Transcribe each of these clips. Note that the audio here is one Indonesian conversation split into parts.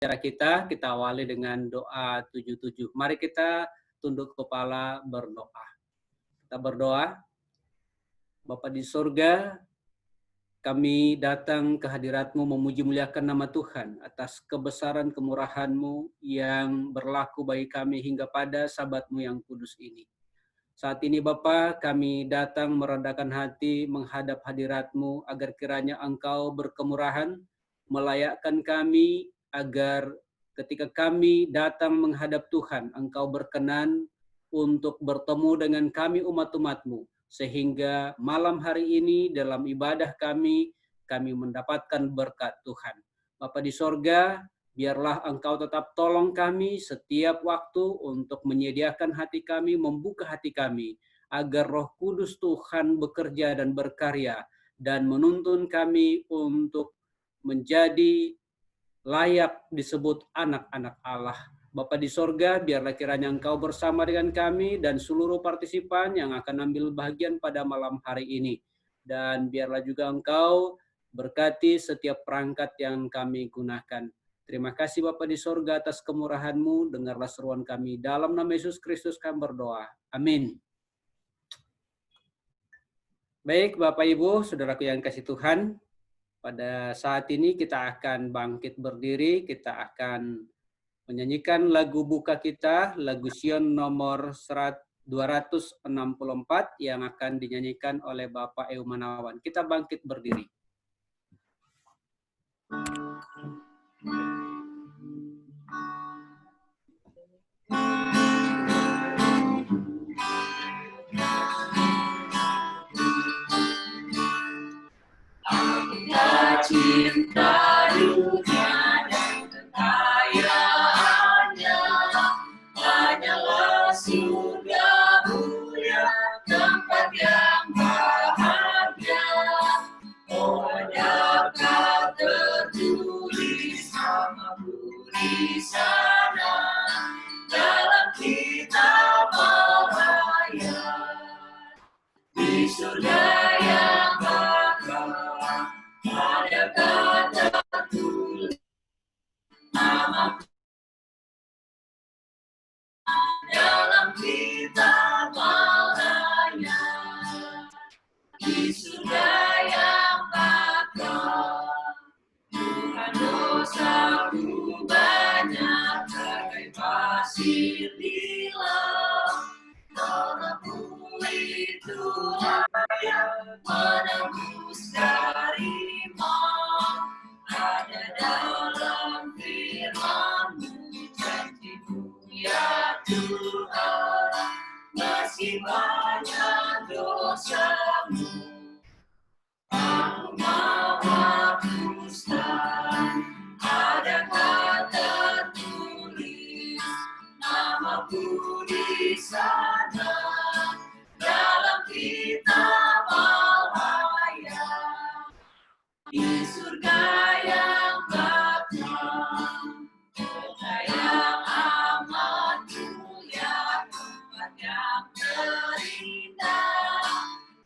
Cara kita awali dengan doa 77. Mari kita tunduk kepala berdoa. Kita berdoa. Bapa di surga, kami datang ke hadirat-Mu memuji muliakan nama Tuhan atas kebesaran kemurahan-Mu yang berlaku bagi kami hingga pada Sabat-Mu yang kudus ini. Saat ini Bapa, kami datang merendahkan hati menghadap hadirat-Mu agar kiranya Engkau berkemurahan melayakkan kami agar ketika kami datang menghadap Tuhan, Engkau berkenan untuk bertemu dengan kami umat-umat-Mu. Sehingga malam hari ini dalam ibadah kami mendapatkan berkat Tuhan. Bapa di sorga, biarlah Engkau tetap tolong kami setiap waktu untuk menyediakan hati kami, membuka hati kami, agar Roh Kudus Tuhan bekerja dan berkarya, dan menuntun kami untuk menjadi layak disebut anak-anak Allah. Bapa di sorga, biarlah kiranya Engkau bersama dengan kami dan seluruh partisipan yang akan ambil bagian pada malam hari ini. Dan biarlah juga Engkau berkati setiap perangkat yang kami gunakan. Terima kasih Bapa di sorga atas kemurahan-Mu. Dengarlah seruan kami. Dalam nama Yesus Kristus kami berdoa. Amin. Baik Bapak Ibu, saudaraku yang kasih Tuhan. Pada saat ini kita akan bangkit berdiri, kita akan menyanyikan lagu buka kita, lagu Sion nomor 264 yang akan dinyanyikan oleh Bapak Eumanawan. Kita bangkit berdiri. Cinta dunia dan kekayaannya hanyalah surga mulia, tempat yang bahagia. Oh, adakah tertulis namamu di sana dalam kitab raya di surga yang bakal? Adakah tertulis nama dalam kitab raya di surga yang bakal? Tuhan, dosaku banyak bagai pasir di laut, tolongmu itulah yang menembus dari maut. Ada dalam firman-Mu, janji-Mu ya Tuhan, meski banyak dosamu, aku mau hapuskan. Adakah tertulis namaku di sana dalam kitab raya di surga yang bakal? Surga yang amat mulia, tempat yang terindah,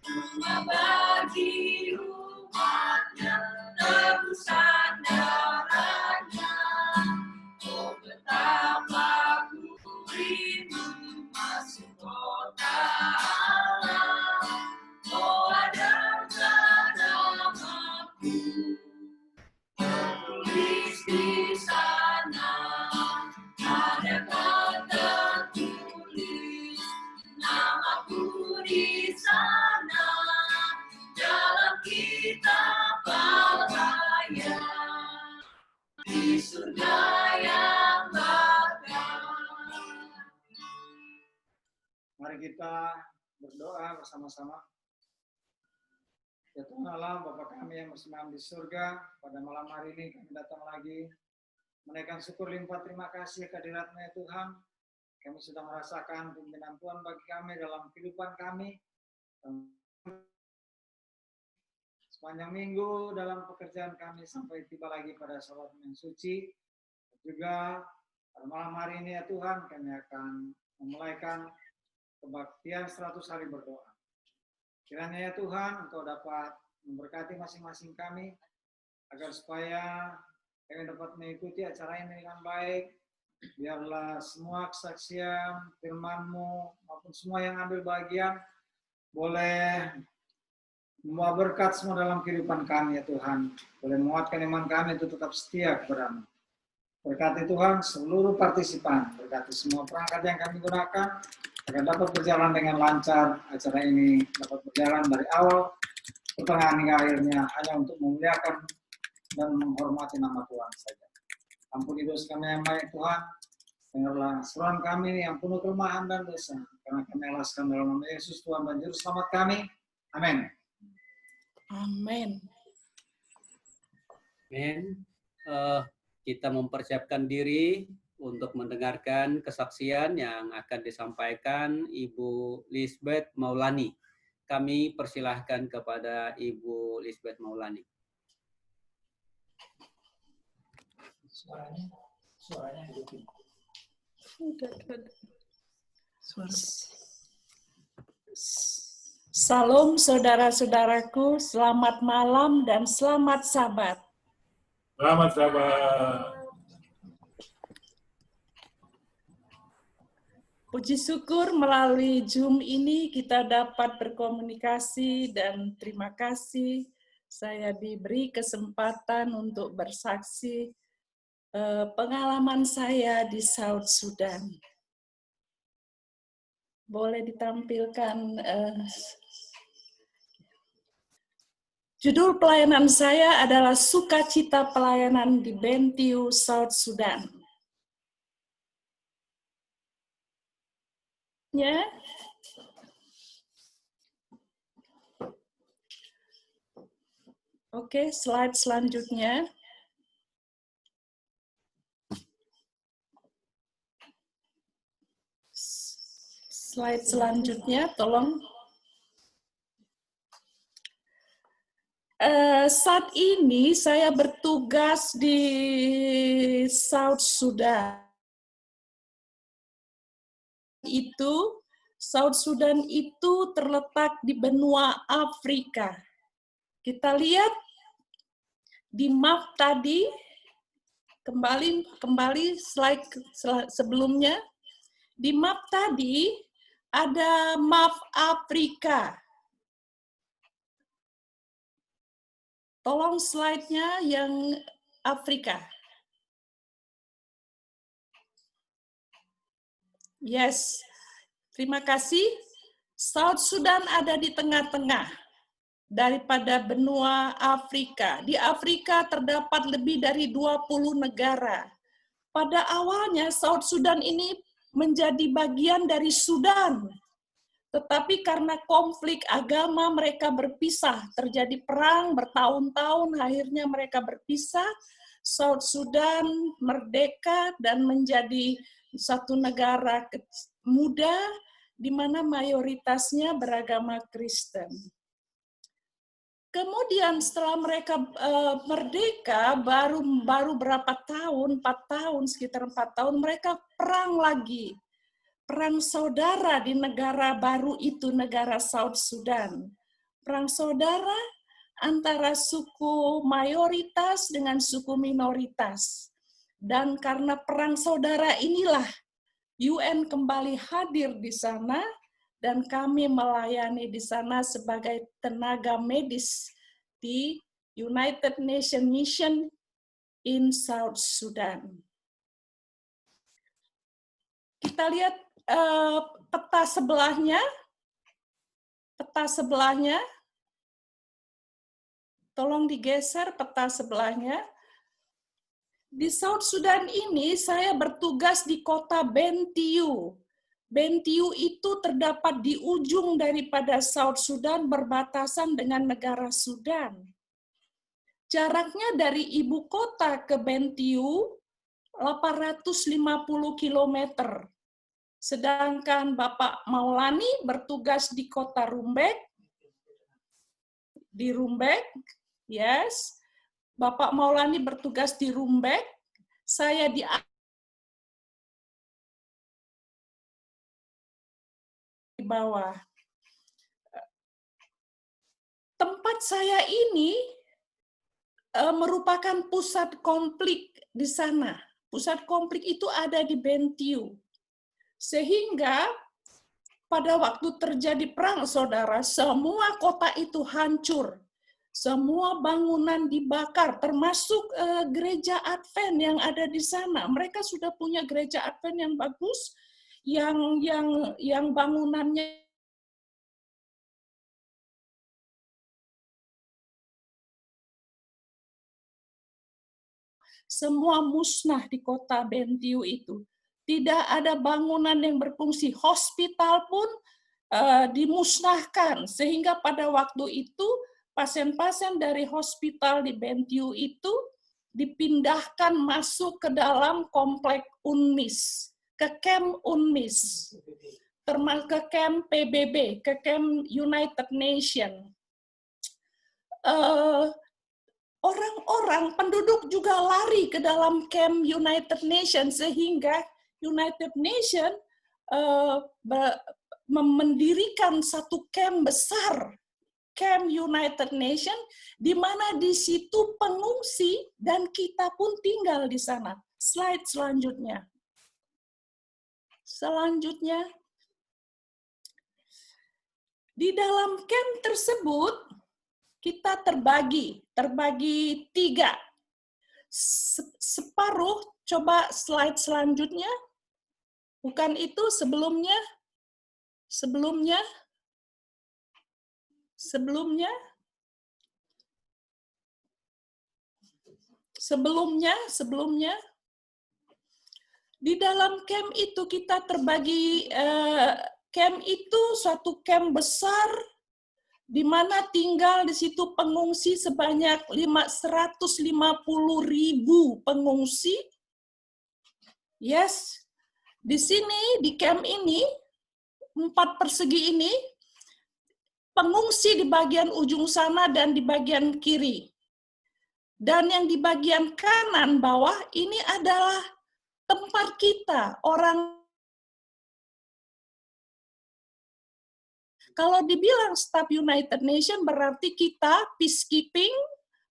rumah bagi umatnya, tebusan darahnya. Oh, betapa ku rindu masuk kota Allah. Oh, adakah namaku tertulis di sana? Adakah tertulis namaku di sana dalam kitab raya di surga yang bakal? Mari kita berdoa bersama-sama. Ya Tuhan Allah, Bapa kami yang bersemayam di surga, pada malam hari ini kami datang lagi menaikkan syukur limpah terima kasih kehadirat-Mu ya Tuhan. Kami sudah merasakan pimpinan Tuhan bagi kami dalam kehidupan kami. Sepanjang minggu dalam pekerjaan kami sampai tiba lagi pada salat yang suci. Juga pada malam hari ini ya Tuhan, kami akan memulaikan kebaktian 100 hari berdoa. Kiranya ya Tuhan, Engkau dapat memberkati masing-masing kami, agar supaya kami dapat mengikuti acara ini dengan baik. Biarlah semua kesaksian, firman-Mu, maupun semua yang ambil bagian, boleh membawa berkat semua dalam kehidupan kami, ya Tuhan. Boleh menguatkan iman kami untuk tetap setia kepada-Mu. Berkati Tuhan seluruh partisipan, berkati semua perangkat yang kami gunakan, agar dapat berjalan dengan lancar. Acara ini dapat berjalan dari awal, pertengahan hingga akhirnya, hanya untuk memuliakan dan menghormati nama Tuhan saja. Ampuni dosa kami yang baik Tuhan, dengarlah seruan kami yang penuh kelemahan dan dosa, karena kami alaskan dalam nama Yesus Tuhan dan Juru Selamat kami. Amin. Amin. Amin. Kita mempersiapkan diri untuk mendengarkan kesaksian yang akan disampaikan Ibu Lisbeth Maulani. Kami persilahkan kepada Ibu Lisbeth Maulani. Suaranya hidupin. Salam saudara-saudaraku, selamat malam dan selamat Sabat. Selamat Sabat. Puji syukur melalui Zoom ini kita dapat berkomunikasi dan terima kasih saya diberi kesempatan untuk bersaksi pengalaman saya di South Sudan. Boleh ditampilkan judul pelayanan saya adalah Sukacita Pelayanan di Bentiu, South Sudan. Ya. Oke, slide selanjutnya. Slide selanjutnya, tolong. Saat ini saya bertugas di South Sudan. South Sudan itu terletak di benua Afrika. Kita lihat di map tadi, kembali slide sebelumnya. Di map tadi ada map Afrika. Tolong slide-nya yang Afrika. Yes, terima kasih. South Sudan ada di tengah-tengah daripada benua Afrika. Di Afrika terdapat lebih dari 20 negara. Pada awalnya South Sudan ini menjadi bagian dari Sudan. Tetapi karena konflik agama mereka berpisah, terjadi perang bertahun-tahun, akhirnya mereka berpisah. South Sudan merdeka dan menjadi satu negara muda di mana mayoritasnya beragama Kristen. Kemudian setelah mereka merdeka, baru berapa tahun, 4 tahun, sekitar 4 tahun, mereka perang lagi. Perang saudara di negara baru itu, negara South Sudan. Perang saudara antara suku mayoritas dengan suku minoritas. Dan karena perang saudara inilah UN kembali hadir di sana dan kami melayani di sana sebagai tenaga medis di United Nations Mission in South Sudan. Kita lihat peta sebelahnya. Tolong digeser peta sebelahnya. Di South Sudan ini saya bertugas di kota Bentiu. Bentiu itu terdapat di ujung daripada South Sudan berbatasan dengan negara Sudan. Jaraknya dari ibu kota ke Bentiu 850 km. Sedangkan Bapak Maulani bertugas di kota Rumbek. Di Rumbek, yes. Bapak Maulani bertugas di Rumbek. Saya di bawah. Tempat saya ini merupakan pusat konflik di sana. Pusat konflik itu ada di Bentiu. Sehingga pada waktu terjadi perang, saudara, semua kota itu hancur. Semua bangunan dibakar, termasuk gereja Advent yang ada di sana. Mereka sudah punya gereja Advent yang bagus, yang bangunannya semua musnah di kota Bentiu itu. Tidak ada bangunan yang berfungsi. Hospital pun dimusnahkan, sehingga pada waktu itu pasien-pasien dari hospital di Bentiu itu dipindahkan masuk ke dalam komplek UNMIS, ke camp UNMIS, termasuk ke camp PBB, ke camp United Nations. Orang-orang penduduk juga lari ke dalam camp United Nations, sehingga United Nations mendirikan satu camp besar, camp United Nations, di mana di situ pengungsi dan kita pun tinggal di sana. Slide selanjutnya. Selanjutnya, di dalam camp tersebut kita terbagi 3. Separuh, coba slide selanjutnya. Bukan itu, sebelumnya. Di dalam camp itu kita terbagi, camp itu suatu camp besar, di mana tinggal di situ pengungsi sebanyak 150.000 pengungsi. Yes, di sini, di camp ini, 4 persegi ini, pengungsi di bagian ujung sana dan di bagian kiri. Dan yang di bagian kanan bawah ini adalah tempat kita, orang. Kalau dibilang staf United Nations berarti kita peacekeeping,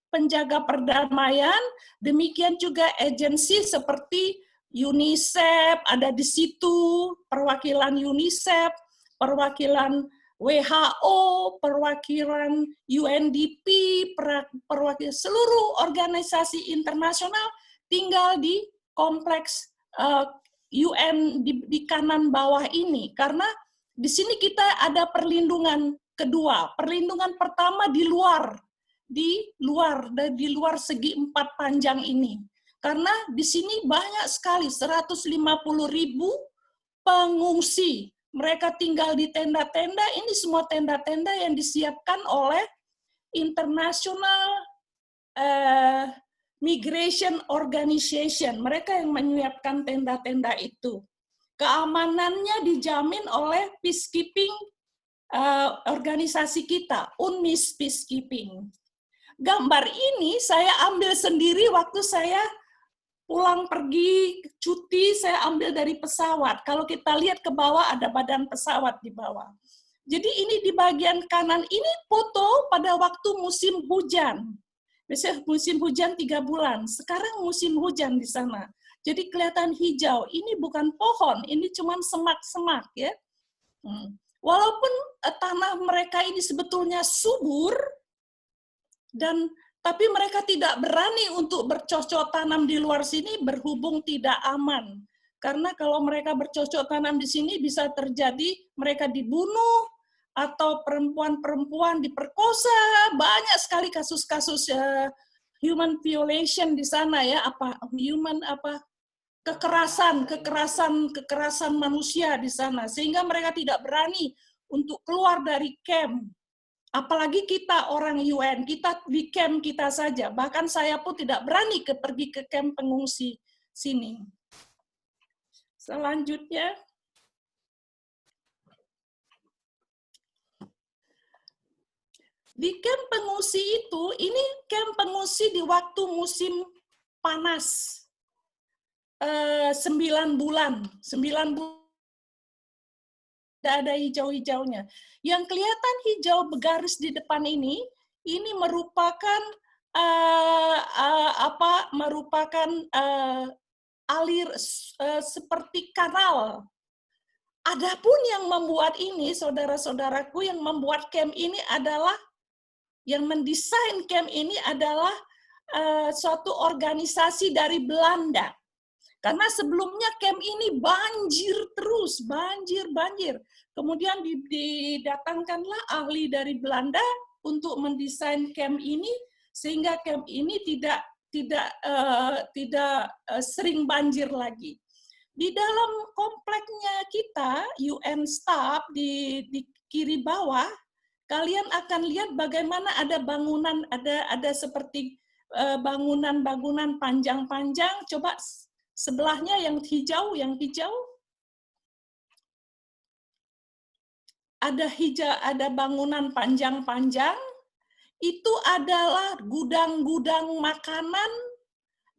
penjaga perdamaian, demikian juga agensi seperti UNICEF ada di situ, perwakilan UNICEF, perwakilan WHO, perwakilan UNDP, perwakilan seluruh organisasi internasional tinggal di kompleks UN di kanan bawah ini. Karena di sini kita ada perlindungan kedua. Perlindungan pertama di luar segi 4 panjang ini. Karena di sini banyak sekali, 150.000 pengungsi. Mereka tinggal di tenda-tenda, ini semua tenda-tenda yang disiapkan oleh International Migration Organization. Mereka yang menyiapkan tenda-tenda itu. Keamanannya dijamin oleh peacekeeping organisasi kita, UNMIS Peacekeeping. Gambar ini saya ambil sendiri waktu saya pulang pergi cuti, saya ambil dari pesawat. Kalau kita lihat ke bawah ada badan pesawat di bawah. Jadi ini di bagian kanan ini foto pada waktu musim hujan. Biasanya musim hujan 3 bulan. Sekarang musim hujan di sana. Jadi kelihatan hijau. Ini bukan pohon, ini cuma semak-semak ya. Walaupun tanah mereka ini sebetulnya subur, tapi mereka tidak berani untuk bercocok tanam di luar sini berhubung tidak aman. Karena kalau mereka bercocok tanam di sini bisa terjadi mereka dibunuh atau perempuan-perempuan diperkosa. Banyak sekali kasus-kasus human violation di sana ya, kekerasan manusia di sana, sehingga mereka tidak berani untuk keluar dari camp. Apalagi kita orang UN, kita di camp kita saja. Bahkan saya pun tidak berani pergi ke camp pengungsi sini. Selanjutnya, di camp pengungsi itu, ini camp pengungsi di waktu musim panas. 9 bulan. Tidak ada hijau-hijaunya. Yang kelihatan hijau bergaris di depan ini merupakan merupakan alir seperti kanal. Adapun yang membuat ini, saudara-saudaraku, yang membuat camp ini adalah, yang mendesain camp ini adalah suatu organisasi dari Belanda. Karena sebelumnya camp ini banjir terus, banjir. Kemudian didatangkanlah ahli dari Belanda untuk mendesain camp ini, sehingga camp ini tidak sering banjir lagi. Di dalam kompleknya kita, UN Staff di kiri bawah, kalian akan lihat bagaimana ada bangunan, ada seperti bangunan-bangunan panjang-panjang. Coba sebelahnya yang hijau. Ada bangunan panjang-panjang. Itu adalah gudang-gudang makanan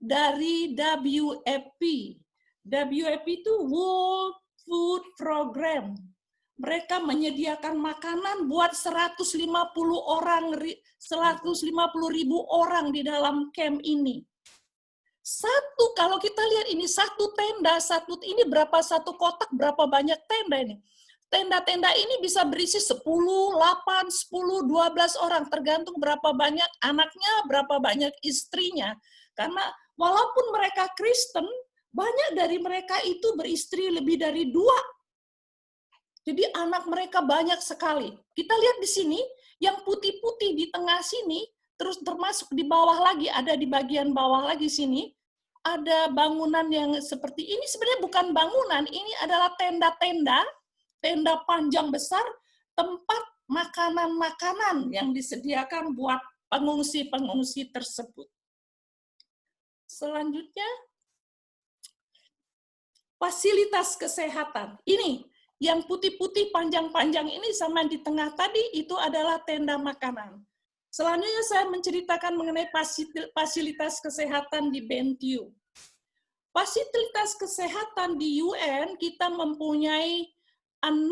dari WFP. WFP itu World Food Program. Mereka menyediakan makanan buat 150.000 orang di dalam camp ini. Kalau kita lihat ini satu tenda, ini berapa satu kotak, berapa banyak tenda ini. Tenda-tenda ini bisa berisi 10, 8, 10, 12 orang, tergantung berapa banyak anaknya, berapa banyak istrinya. Karena walaupun mereka Kristen, banyak dari mereka itu beristri lebih dari 2. Jadi anak mereka banyak sekali. Kita lihat di sini, yang putih-putih di tengah sini, terus termasuk di bawah lagi, ada di bagian bawah lagi sini, ada bangunan yang seperti ini. Sebenarnya bukan bangunan, ini adalah tenda-tenda, tenda panjang besar, tempat makanan-makanan yang disediakan buat pengungsi-pengungsi tersebut. Selanjutnya, fasilitas kesehatan. Ini, yang putih-putih panjang-panjang ini sama di tengah tadi, itu adalah tenda makanan. Selanjutnya saya menceritakan mengenai fasilitas kesehatan di Bentiu. Fasilitas kesehatan di UN, kita mempunyai 6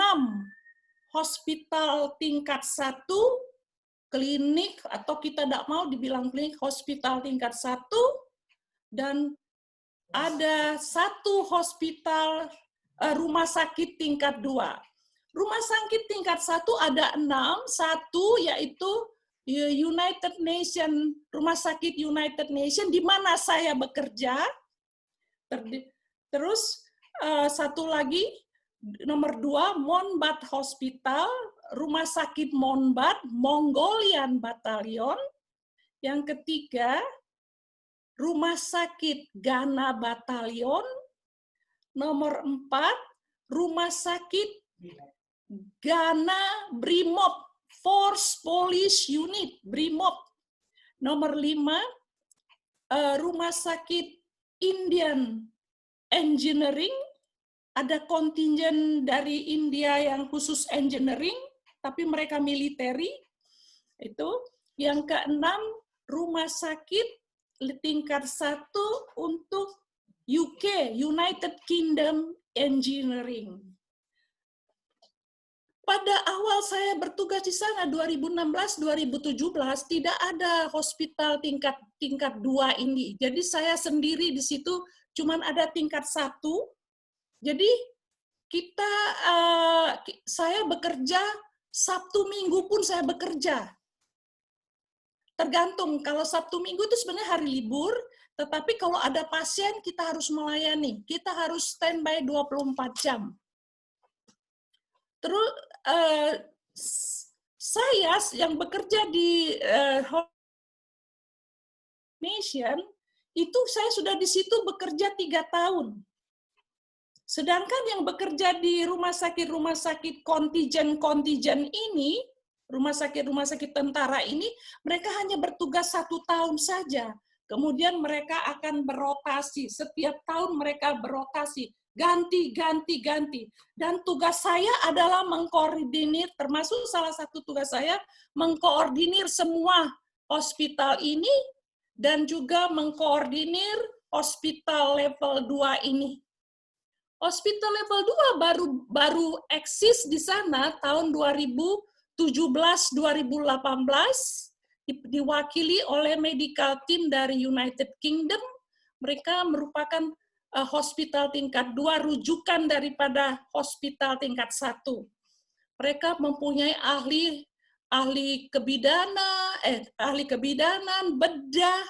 hospital tingkat 1, klinik, atau kita tidak mau dibilang klinik, hospital tingkat 1, dan ada 1 hospital rumah sakit tingkat 2. Rumah sakit tingkat 1 ada 6, 1 yaitu United Nation, Rumah Sakit United Nation, di mana saya bekerja. Terus 1 lagi, nomor 2, Monbat Hospital, Rumah Sakit Monbat, Mongolian Battalion. Yang ketiga, Rumah Sakit Ghana Battalion. Nomor 4, Rumah Sakit Ghana Brimob, Force Police Unit, Brimob. Nomor 5, Rumah Sakit Indian Engineering, ada kontingen dari India yang khusus engineering, tapi mereka militeri. Itu. Yang ke-6, Rumah Sakit tingkat 1 untuk UK, United Kingdom Engineering. Pada awal saya bertugas di sana 2016-2017 tidak ada hospital tingkat 2 ini. Jadi saya sendiri di situ cuman ada tingkat 1. Jadi saya bekerja Sabtu Minggu pun saya bekerja. Tergantung, kalau Sabtu Minggu itu sebenarnya hari libur, tetapi kalau ada pasien kita harus melayani. Kita harus standby 24 jam. Terus saya yang bekerja di Nation, itu saya sudah di situ bekerja 3 tahun. Sedangkan yang bekerja di rumah sakit kontingen ini, rumah sakit tentara ini, mereka hanya bertugas 1 tahun saja. Kemudian mereka akan berotasi. Setiap tahun mereka berotasi. Ganti. Dan tugas saya adalah mengkoordinir, termasuk salah satu tugas saya, mengkoordinir semua hospital ini, dan juga mengkoordinir hospital level 2 ini. Hospital level 2 baru eksis di sana tahun 2017-2018, diwakili oleh medical team dari United Kingdom. Mereka merupakan hospital tingkat 2, rujukan daripada hospital tingkat 1. Mereka mempunyai ahli kebidanan, bedah,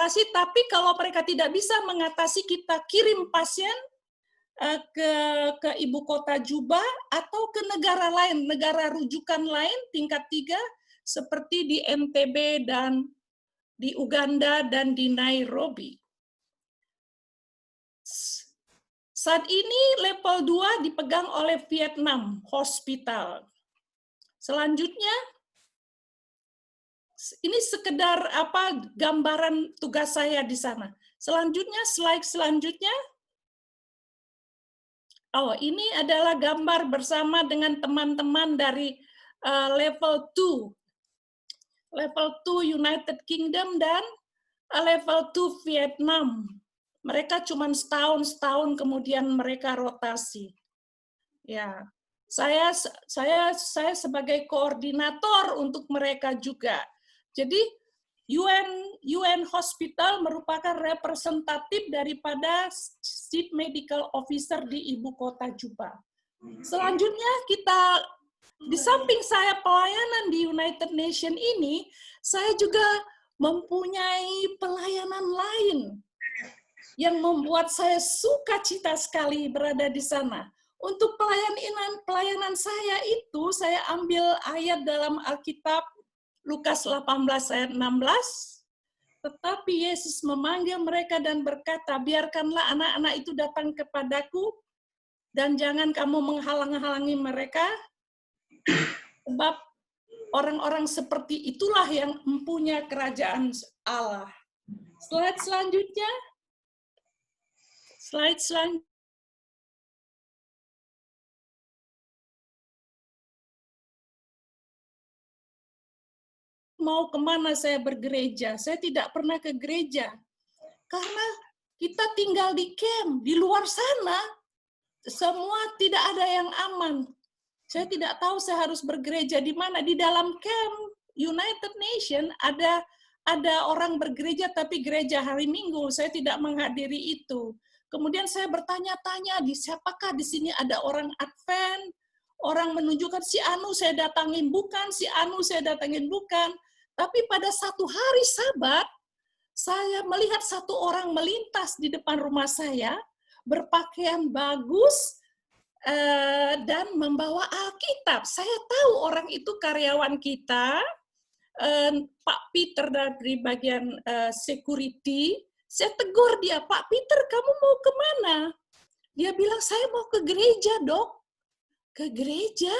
tapi kalau mereka tidak bisa mengatasi, kita kirim pasien ke ibu kota Juba atau ke negara lain, negara rujukan lain tingkat 3 seperti di NTB dan di Uganda dan di Nairobi. Saat ini level 2 dipegang oleh Vietnam Hospital. Selanjutnya, ini sekedar gambaran tugas saya di sana. Selanjutnya, slide selanjutnya. Oh, ini adalah gambar bersama dengan teman-teman dari level 2. Level 2 United Kingdom dan level 2 Vietnam. Mereka cuma setahun kemudian mereka rotasi. Ya, saya sebagai koordinator untuk mereka juga. Jadi UN Hospital merupakan representatif daripada Chief Medical Officer di ibu kota Juba. Selanjutnya di samping saya pelayanan di United Nations ini, saya juga mempunyai pelayanan lain yang membuat saya sukacita sekali berada di sana. Untuk pelayanan saya itu, saya ambil ayat dalam Alkitab Lukas 18 ayat 16, tetapi Yesus memanggil mereka dan berkata, biarkanlah anak-anak itu datang kepadaku, dan jangan kamu menghalang-halangi mereka, sebab orang-orang seperti itulah yang mempunyai kerajaan Allah. Slide selanjutnya. Mau kemana saya bergereja? Saya tidak pernah ke gereja. Karena kita tinggal di camp, di luar sana, semua tidak ada yang aman. Saya tidak tahu saya harus bergereja di mana. Di dalam camp United Nations ada orang bergereja, tapi gereja hari Minggu. Saya tidak menghadiri itu. Kemudian saya bertanya-tanya, siapakah di sini ada orang Advent? Orang menunjukkan si Anu saya datangin bukan, si Anu saya datangin bukan. Tapi pada satu hari Sabat, saya melihat satu orang melintas di depan rumah saya, berpakaian bagus, dan membawa Alkitab. Saya tahu orang itu karyawan kita, Pak Peter dari bagian security. Saya tegur dia, Pak Peter, kamu mau kemana? Dia bilang, saya mau ke gereja, Dok. Ke gereja?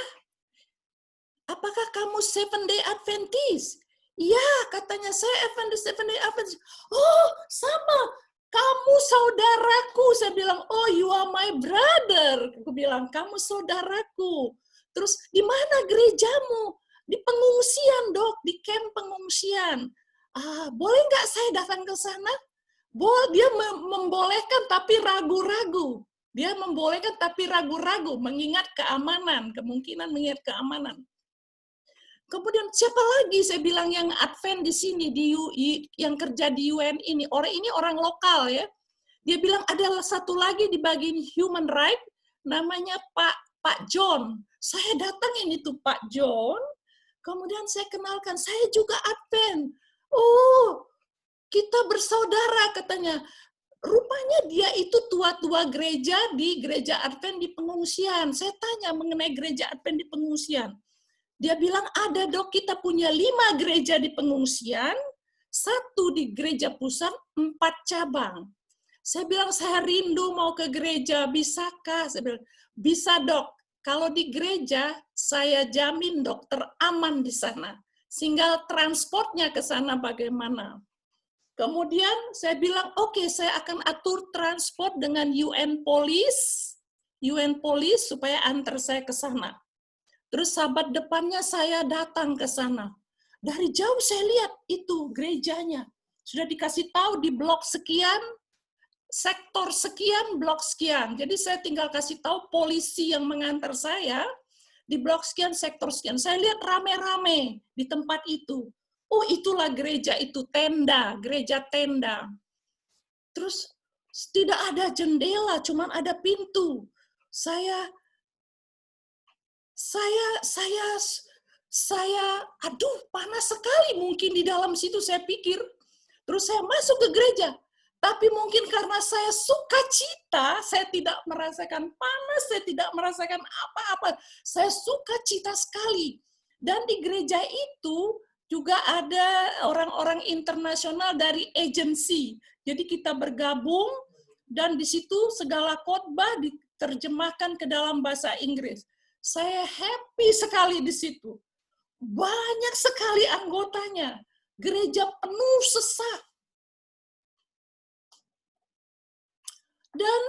Apakah kamu Seventh-day Adventist? Ya, katanya saya Seventh-day Adventist. Oh, sama. Kamu saudaraku. Saya bilang, oh, you are my brother. Aku bilang, kamu saudaraku. Terus, di mana gerejamu? Di pengungsian, Dok. Di camp pengungsian. Boleh nggak saya datang ke sana? Dia membolehkan, tapi ragu-ragu. Dia membolehkan, tapi ragu-ragu. Mengingat keamanan. Kemungkinan mengingat keamanan. Kemudian siapa lagi saya bilang yang Advent di sini yang kerja di UN ini orang lokal ya. Dia bilang ada satu lagi di bagian human right namanya Pak John. Saya datangin itu Pak John. Kemudian saya kenalkan saya juga Advent. Oh, kita bersaudara katanya. Rupanya dia itu tua-tua gereja di gereja Advent di pengungsian. Saya tanya mengenai gereja Advent di pengungsian. Dia bilang, ada Dok, kita punya 5 gereja di pengungsian, 1 di gereja pusat, 4 cabang. Saya bilang, saya rindu mau ke gereja, bisakah? Saya bilang, bisa Dok, kalau di gereja, saya jamin dokter aman di sana. Sehingga transportnya ke sana bagaimana? Kemudian saya bilang, oke, saya akan atur transport dengan UN Police supaya antar saya ke sana. Terus sahabat depannya saya datang ke sana. Dari jauh saya lihat itu gerejanya. Sudah dikasih tahu di blok sekian, sektor sekian, blok sekian. Jadi saya tinggal kasih tahu polisi yang mengantar saya di blok sekian, sektor sekian. Saya lihat rame-rame di tempat itu. Oh, itulah gereja itu, tenda, gereja tenda. Terus tidak ada jendela, cuman ada pintu. Aduh, panas sekali mungkin di dalam situ saya pikir. Terus saya masuk ke gereja. Tapi mungkin karena saya sukacita, saya tidak merasakan panas, saya tidak merasakan apa-apa. Saya sukacita sekali. Dan di gereja itu juga ada orang-orang internasional dari agensi. Jadi kita bergabung dan di situ segala khotbah diterjemahkan ke dalam bahasa Inggris. Saya happy sekali di situ. Banyak sekali anggotanya. Gereja penuh sesak. Dan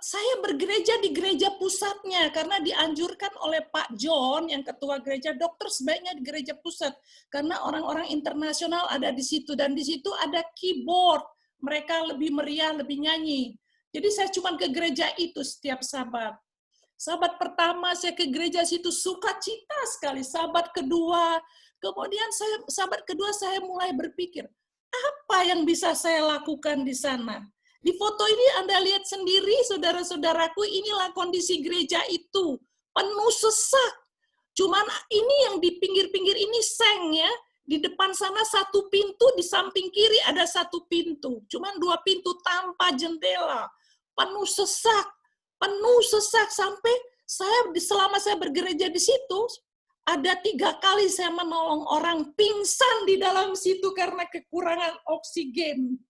saya bergereja di gereja pusatnya karena dianjurkan oleh Pak John yang ketua gereja, dokter sebaiknya di gereja pusat karena orang-orang internasional ada di situ dan di situ ada keyboard, mereka lebih meriah, lebih nyanyi. Jadi saya cuma ke gereja itu setiap Sabat. Sabat pertama saya ke gereja situ sukacita sekali. Sabat kedua, kemudian Sabat kedua saya mulai berpikir apa yang bisa saya lakukan di sana. Di foto ini Anda lihat sendiri, saudara-saudaraku, inilah kondisi gereja itu. Penuh sesak. Cuman ini yang di pinggir-pinggir ini seng ya. Di depan sana satu pintu, di samping kiri ada satu pintu. Cuman dua pintu tanpa jendela. Penuh sesak sampai selama saya bergereja di situ, ada 3 kali saya menolong orang pingsan di dalam situ karena kekurangan oksigen.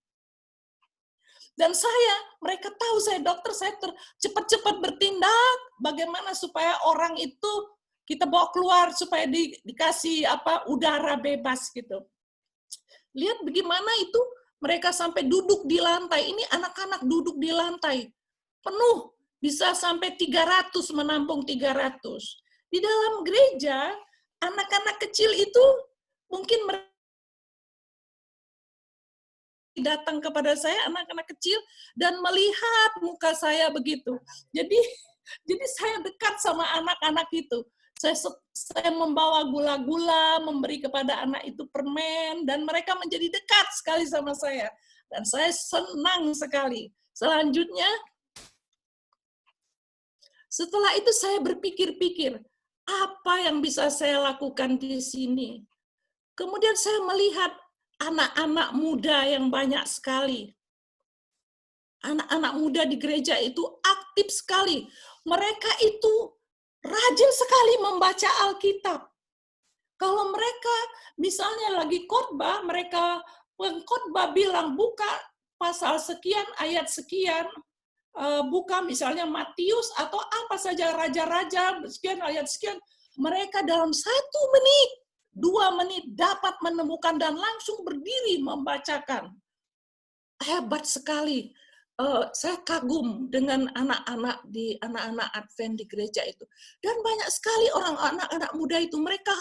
Dan mereka tahu saya dokter, saya cepat-cepat bertindak bagaimana supaya orang itu kita bawa keluar supaya dikasih udara bebas gitu. Lihat bagaimana itu mereka sampai duduk di lantai. Ini anak-anak duduk di lantai. Penuh, bisa sampai 300, menampung 300. Di dalam gereja, anak-anak kecil itu mungkin mereka datang kepada saya, anak-anak kecil, dan melihat muka saya begitu. Jadi saya dekat sama anak-anak itu. Saya membawa gula-gula, memberi kepada anak itu permen, dan mereka menjadi dekat sekali sama saya. Dan saya senang sekali. Selanjutnya, setelah itu saya berpikir-pikir, apa yang bisa saya lakukan di sini? Kemudian saya melihat anak-anak muda yang banyak sekali. Anak-anak muda di gereja itu aktif sekali. Mereka itu rajin sekali membaca Alkitab. Kalau mereka misalnya lagi khotbah, mereka pengkhotbah bilang buka pasal sekian, ayat sekian, buka misalnya Matius atau apa saja raja-raja, sekian ayat sekian, mereka dalam 1 menit, 2 menit dapat menemukan dan langsung berdiri membacakan. Hebat sekali. Saya kagum dengan anak-anak Advent di gereja itu. Dan banyak sekali anak-anak muda itu, mereka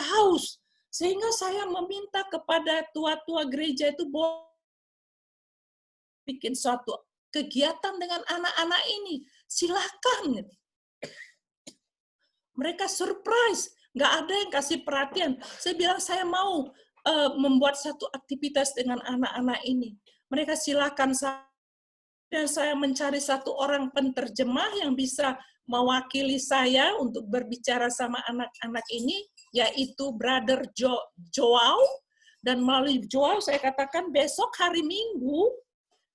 haus. Sehingga saya meminta kepada tua-tua gereja itu bikin suatu kegiatan dengan anak-anak ini. Silakan. Mereka surprise. Nggak ada yang kasih perhatian. Saya bilang saya mau membuat satu aktivitas dengan anak-anak ini. Mereka silakan, dan saya mencari satu orang penterjemah yang bisa mewakili saya untuk berbicara sama anak-anak ini, yaitu Brother Joao. Dan melalui Joao saya katakan besok hari Minggu,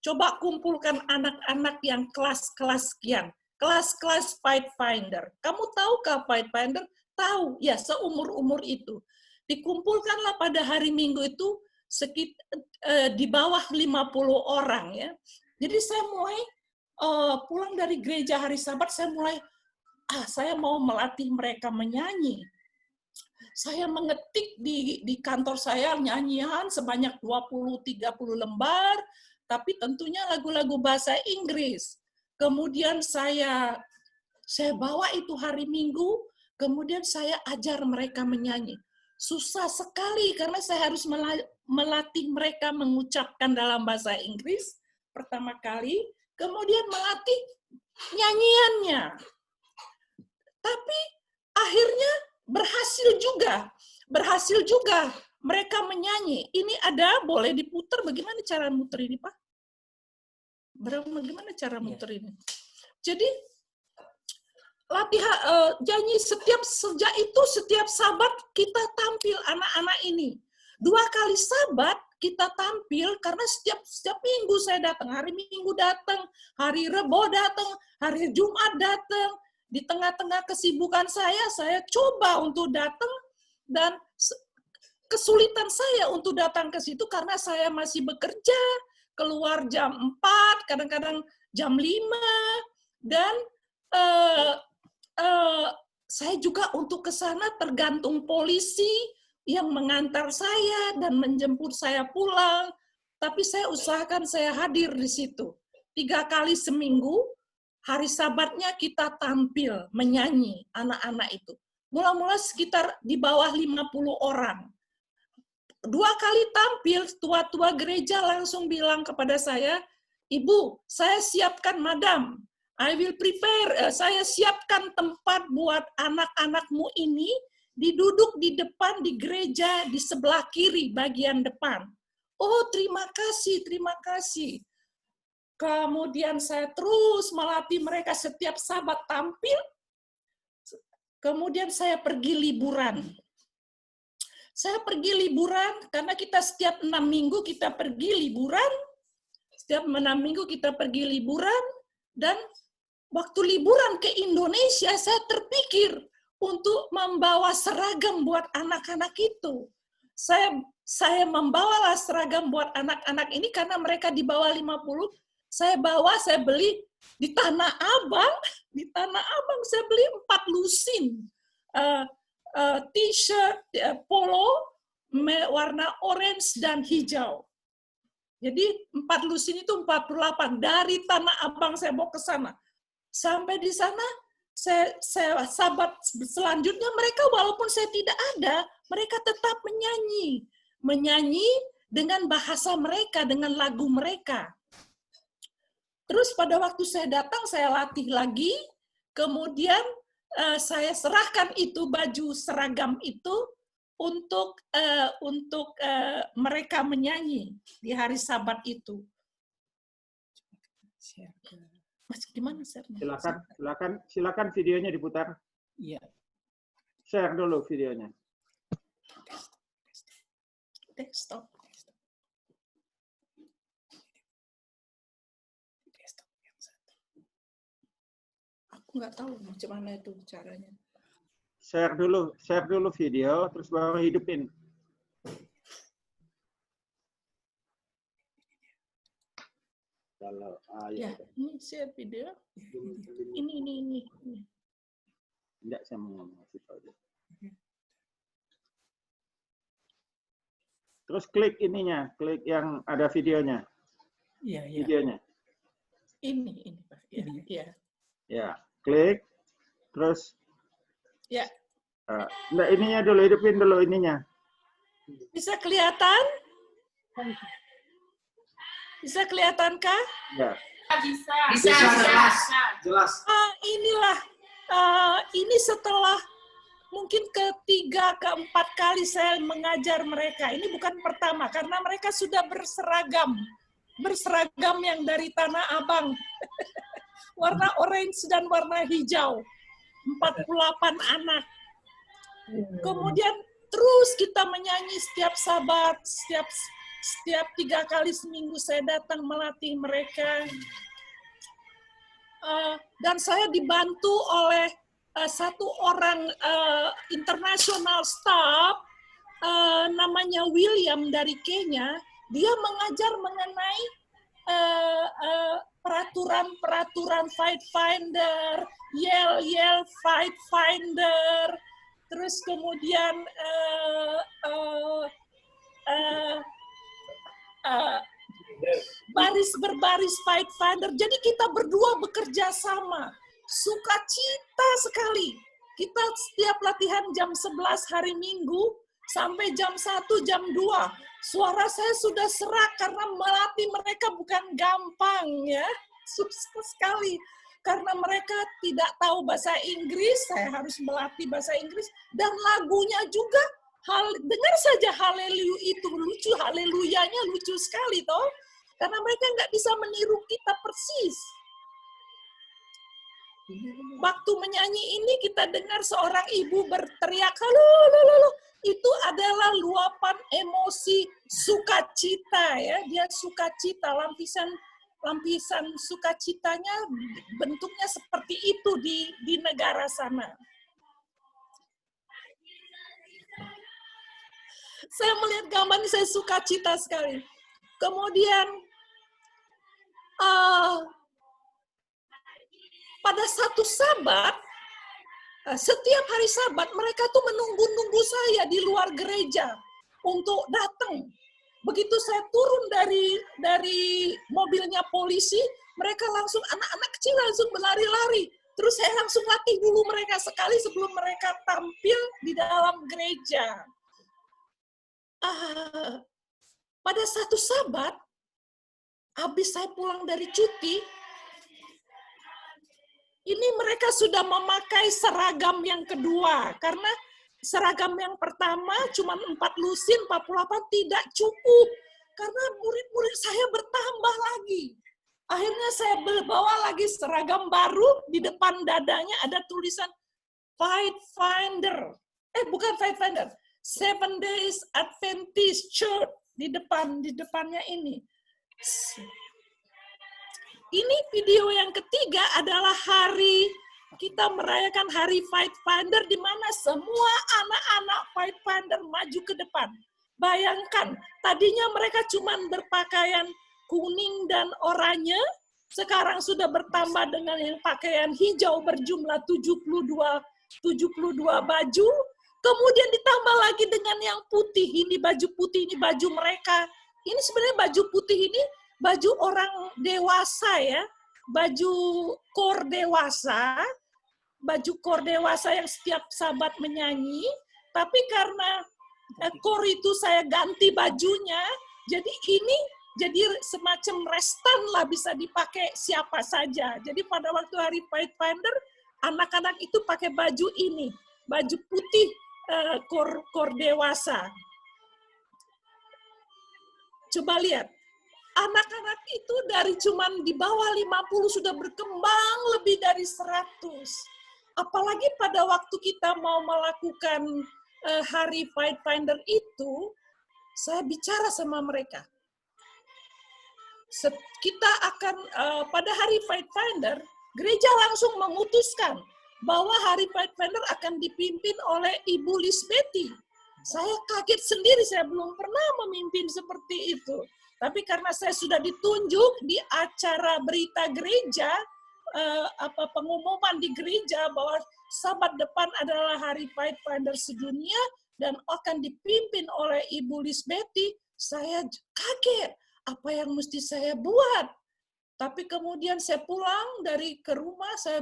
coba kumpulkan anak-anak yang kelas-kelas sekian. Kelas-kelas Pathfinder. Kamu tahukah Pathfinder? Tahu, ya seumur-umur itu. Dikumpulkanlah pada hari Minggu itu di bawah 50 orang ya. Jadi saya mulai pulang dari gereja hari Sabat, saya mulai saya mau melatih mereka menyanyi. Saya mengetik di kantor saya nyanyian sebanyak 20-30 lembar, tapi tentunya lagu-lagu bahasa Inggris. Kemudian saya bawa itu hari Minggu, kemudian saya ajar mereka menyanyi. Susah sekali karena saya harus melatih mereka mengucapkan dalam bahasa Inggris pertama kali, kemudian melatih nyanyiannya. Tapi akhirnya berhasil juga mereka menyanyi. Ini ada, boleh diputar, bagaimana cara muter ini, Pak? Bagaimana cara muter ini? Jadi latihan nyanyi sejak itu setiap Sabat kita tampil anak-anak ini. 2 kali Sabat kita tampil karena setiap minggu saya datang. Hari Minggu datang, hari Rebo datang, hari Jumat datang. Di tengah-tengah kesibukan saya coba untuk datang, dan kesulitan saya untuk datang ke situ karena saya masih bekerja, keluar jam 4, kadang-kadang jam 5, dan saya juga untuk ke sana tergantung polisi yang mengantar saya dan menjemput saya pulang. Tapi saya usahakan saya hadir di situ. 3 kali seminggu, hari Sabatnya kita tampil, menyanyi anak-anak itu. Mula-mula sekitar di bawah 50 orang. 2 kali tampil, tua-tua gereja langsung bilang kepada saya, "Ibu, saya siapkan madam. I will prepare, saya siapkan tempat buat anak-anakmu ini diduduk di depan di gereja di sebelah kiri bagian depan." Oh, terima kasih, terima kasih. Kemudian saya terus melatih mereka setiap Sabat tampil. Kemudian saya pergi liburan. Saya pergi liburan karena kita setiap 6 minggu kita pergi liburan. Setiap 6 minggu kita pergi liburan, dan waktu liburan ke Indonesia, saya terpikir untuk membawa seragam buat anak-anak itu. Saya membawalah seragam buat anak-anak ini karena mereka di bawah 50. Saya beli di Tanah Abang. Di Tanah Abang saya beli 4 lusin. T-shirt, polo, warna orange dan hijau. Jadi 4 lusin itu 48. Dari Tanah Abang saya bawa ke sana. Sampai di sana, saya Sabat selanjutnya mereka walaupun saya tidak ada, mereka tetap menyanyi. Menyanyi dengan bahasa mereka, dengan lagu mereka. Terus pada waktu saya datang, saya latih lagi, kemudian saya serahkan itu baju seragam itu untuk mereka menyanyi di hari Sabat itu. Mas, gimana share-nya? Silakan videonya diputar. Iya. Share dulu videonya. Desktop. Aku nggak tahu macam mana itu caranya. Share dulu video, terus baru hidupin. Kalau Ya, ini share video. Ini. Enggak, saya mau ngasih tahu. Terus klik ininya, klik yang ada videonya. Iya. Videonya. Ini Pak. Iya. Ya, klik. Terus Ya. enggak, ininya dulu, hidupin dulu ininya. Bisa kelihatan? Bisa kelihatankah? Ya. Bisa. Jelas. Inilah. Ini setelah mungkin ketiga, keempat kali saya mengajar mereka. Ini bukan pertama, karena mereka sudah berseragam. Berseragam yang dari Tanah Abang. Warna orange dan warna hijau. 48 anak. Kemudian terus kita menyanyi setiap Sabat, setiap 3 kali seminggu saya datang melatih mereka. Dan saya dibantu oleh satu orang international staff, namanya William dari Kenya. Dia mengajar mengenai peraturan Fight Finder, Yell Fight Finder, terus kemudian baris berbaris Fight Finder. Jadi kita berdua bekerja sama. Sukacita sekali. Kita setiap latihan jam 11 hari Minggu sampai jam 1, jam 2. Suara saya sudah serak karena melatih mereka bukan gampang ya. Susah sekali. Karena mereka tidak tahu bahasa Inggris, saya harus melatih bahasa Inggris. Dan lagunya juga, dengar saja haleluya itu lucu, haleluyanya lucu sekali toh. Karena mereka nggak bisa meniru kita persis. Waktu menyanyi ini kita dengar seorang ibu berteriak, halo. Itu adalah luapan emosi sukacita ya. Dia sukacita, lampisan sukacitanya bentuknya seperti itu di negara sana. Saya melihat gambar ini, saya sukacita sekali. Kemudian pada satu Sabat, setiap hari Sabat mereka tuh menunggu saya di luar gereja untuk datang. Begitu saya turun dari mobilnya polisi, mereka langsung, anak-anak kecil langsung berlari-lari. Terus saya langsung latih dulu mereka sekali sebelum mereka tampil di dalam gereja. Pada satu Sabat, habis saya pulang dari cuti, ini mereka sudah memakai seragam yang kedua. Karena seragam yang pertama cuma 4 lusin, 48 tidak cukup. Karena murid-murid saya bertambah lagi. Akhirnya saya bawa lagi seragam baru, di depan dadanya ada tulisan Fight Finder. Bukan Fight Finder, 7 Days Adventist Church di depannya ini. Ini video yang ketiga adalah kita merayakan hari Fight Finder di mana semua anak-anak Fight Finder maju ke depan. Bayangkan, tadinya mereka cuma berpakaian kuning dan oranye, sekarang sudah bertambah dengan yang pakaian hijau berjumlah 72 baju, kemudian ditambah lagi dengan yang putih, ini baju putih, ini baju mereka. Ini sebenarnya baju putih ini baju orang dewasa ya, baju kor dewasa yang setiap Sabat menyanyi, tapi karena kor itu saya ganti bajunya, jadi ini jadi semacam restan lah, bisa dipakai siapa saja. Jadi pada waktu hari Fight Finder, anak-anak itu pakai baju ini, baju putih kor dewasa. Coba lihat, anak-anak itu dari cuman di bawah 50 sudah berkembang lebih dari 100. Apalagi pada waktu kita mau melakukan hari Fight Finder itu, saya bicara sama mereka. Kita akan, pada hari Fight Finder, gereja langsung memutuskan bahwa hari Fight Finder akan dipimpin oleh Ibu Lisbeti. Saya kaget sendiri, saya belum pernah memimpin seperti itu. Tapi karena saya sudah ditunjuk di acara berita gereja, pengumuman di gereja bahwa Sabat depan adalah hari Fight Finder sedunia dan akan dipimpin oleh Ibu Lisbeti, saya kaget. Apa yang mesti saya buat? Tapi kemudian saya pulang ke rumah, saya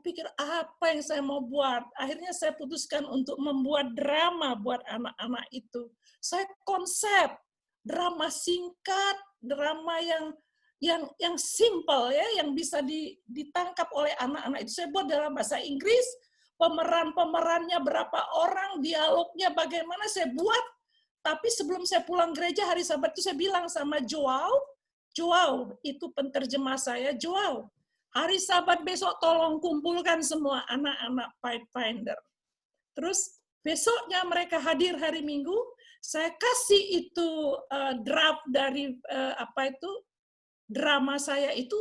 pikir apa yang saya mau buat. Akhirnya saya putuskan untuk membuat drama buat anak-anak itu. Saya konsep drama singkat, drama yang simple ya, yang bisa ditangkap oleh anak-anak itu. Saya buat dalam bahasa Inggris, pemerannya berapa orang, dialognya bagaimana saya buat. Tapi sebelum saya pulang gereja hari Sabat itu saya bilang sama Joao, itu penterjemah saya, Joao, hari Sabat besok tolong kumpulkan semua anak-anak Fight Finder. Terus besoknya mereka hadir hari Minggu, saya kasih itu draft dari drama saya itu.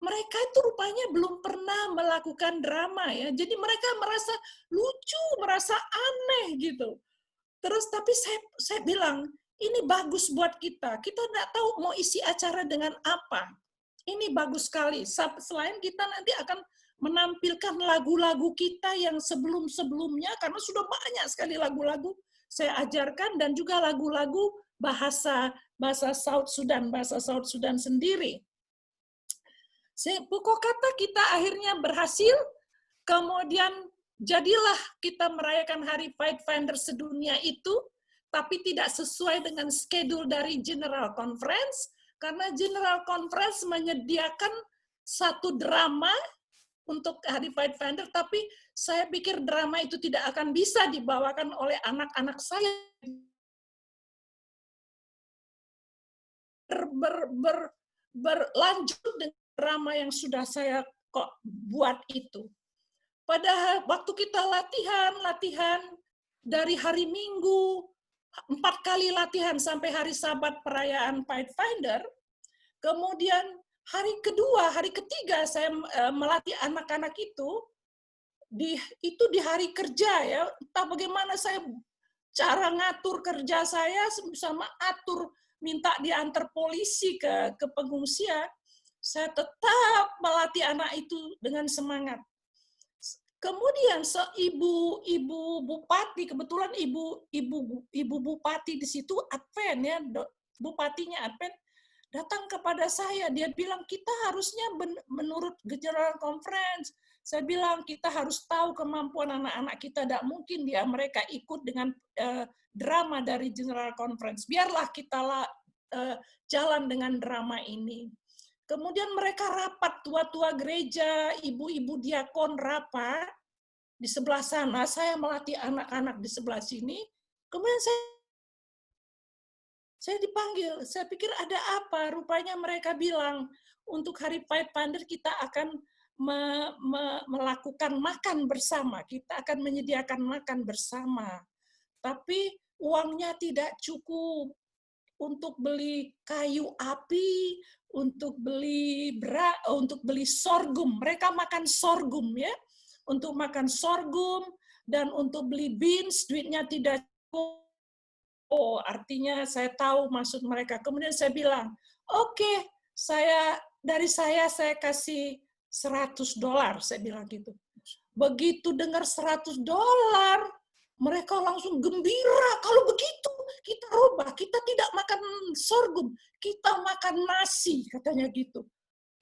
Mereka itu rupanya belum pernah melakukan drama ya, jadi mereka merasa lucu, merasa aneh gitu. Terus tapi saya bilang, ini bagus buat kita. Kita nggak tahu mau isi acara dengan apa. Ini bagus sekali. Selain kita nanti akan menampilkan lagu-lagu kita yang sebelum-sebelumnya, karena sudah banyak sekali lagu-lagu saya ajarkan, dan juga lagu-lagu bahasa South Sudan sendiri. Pokok kata kita akhirnya berhasil, kemudian jadilah kita merayakan Hari Fight Finder sedunia itu, tapi tidak sesuai dengan schedule dari General Conference, karena General Conference menyediakan satu drama untuk Hari Fight Finder, tapi saya pikir drama itu tidak akan bisa dibawakan oleh anak-anak saya. Berlanjut dengan drama yang sudah saya buat itu. Pada waktu kita latihan dari hari Minggu, 4 kali latihan sampai hari Sabat perayaan Fight Finder, kemudian hari kedua, hari ketiga saya melatih anak-anak itu di hari kerja ya. Entah bagaimana saya cara ngatur kerja saya sama atur minta diantar polisi ke pengungsian, saya tetap melatih anak itu dengan semangat. Kemudian ibu bupati, kebetulan ibu bupati di situ Advent ya, bupatinya Advent datang kepada saya, dia bilang kita harusnya menurut General Conference. Saya bilang kita harus tahu kemampuan anak-anak kita, tidak mungkin mereka ikut dengan drama dari General Conference. Biarlah kita jalan dengan drama ini. Kemudian mereka rapat, tua-tua gereja, ibu-ibu diakon rapat di sebelah sana. Saya melatih anak-anak di sebelah sini. Kemudian saya dipanggil, saya pikir ada apa? Rupanya mereka bilang, untuk Hari Fight Finder kita akan melakukan makan bersama, kita akan menyediakan makan bersama. Tapi uangnya tidak cukup untuk beli kayu api, untuk beli sorghum. Mereka makan sorghum ya, untuk makan sorghum, dan untuk beli beans, duitnya tidak cukup. Oh, artinya saya tahu maksud mereka. Kemudian saya bilang, oke, saya kasih $100, saya bilang gitu. Begitu dengar $100, mereka langsung gembira. Kalau begitu, kita rubah. Kita tidak makan sorghum, kita makan nasi, katanya gitu.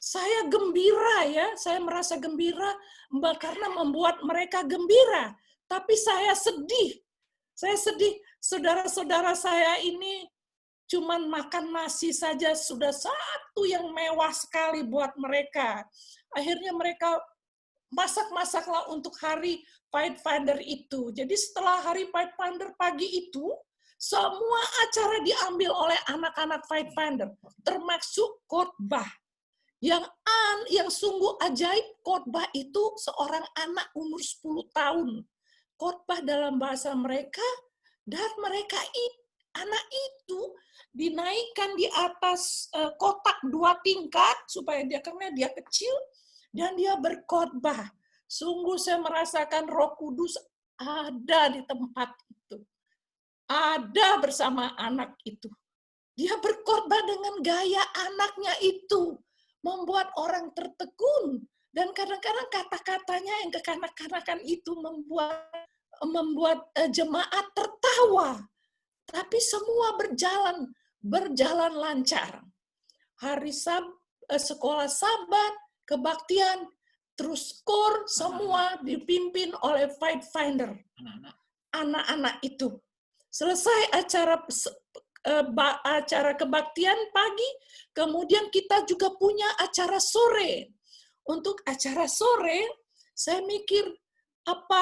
Saya gembira ya, saya merasa gembira karena membuat mereka gembira. Tapi saya sedih. Saudara-saudara saya ini cuman makan nasi saja sudah satu yang mewah sekali buat mereka. Akhirnya mereka masak-masaklah untuk Hari Fight Finder itu. Jadi setelah Hari Fight Finder pagi itu, semua acara diambil oleh anak-anak Fight Finder, termasuk khotbah. Yang sungguh ajaib, khotbah itu seorang anak umur 10 tahun. Khotbah dalam bahasa mereka, dan anak itu dinaikkan di atas kotak 2 tingkat supaya karena dia kecil, dan dia berkhotbah. Sungguh saya merasakan Roh Kudus ada di tempat itu, ada bersama anak itu. Dia berkhotbah dengan gaya anaknya itu, membuat orang tertegun, dan kadang-kadang kata-katanya yang kekanak-kanakan itu membuat jemaat tertawa. Tapi semua berjalan lancar. Hari sekolah Sabat, kebaktian, terus KOR, semua dipimpin oleh Fight Finder. Anak-anak itu. Selesai acara kebaktian pagi, kemudian kita juga punya acara sore. Untuk acara sore, saya mikir,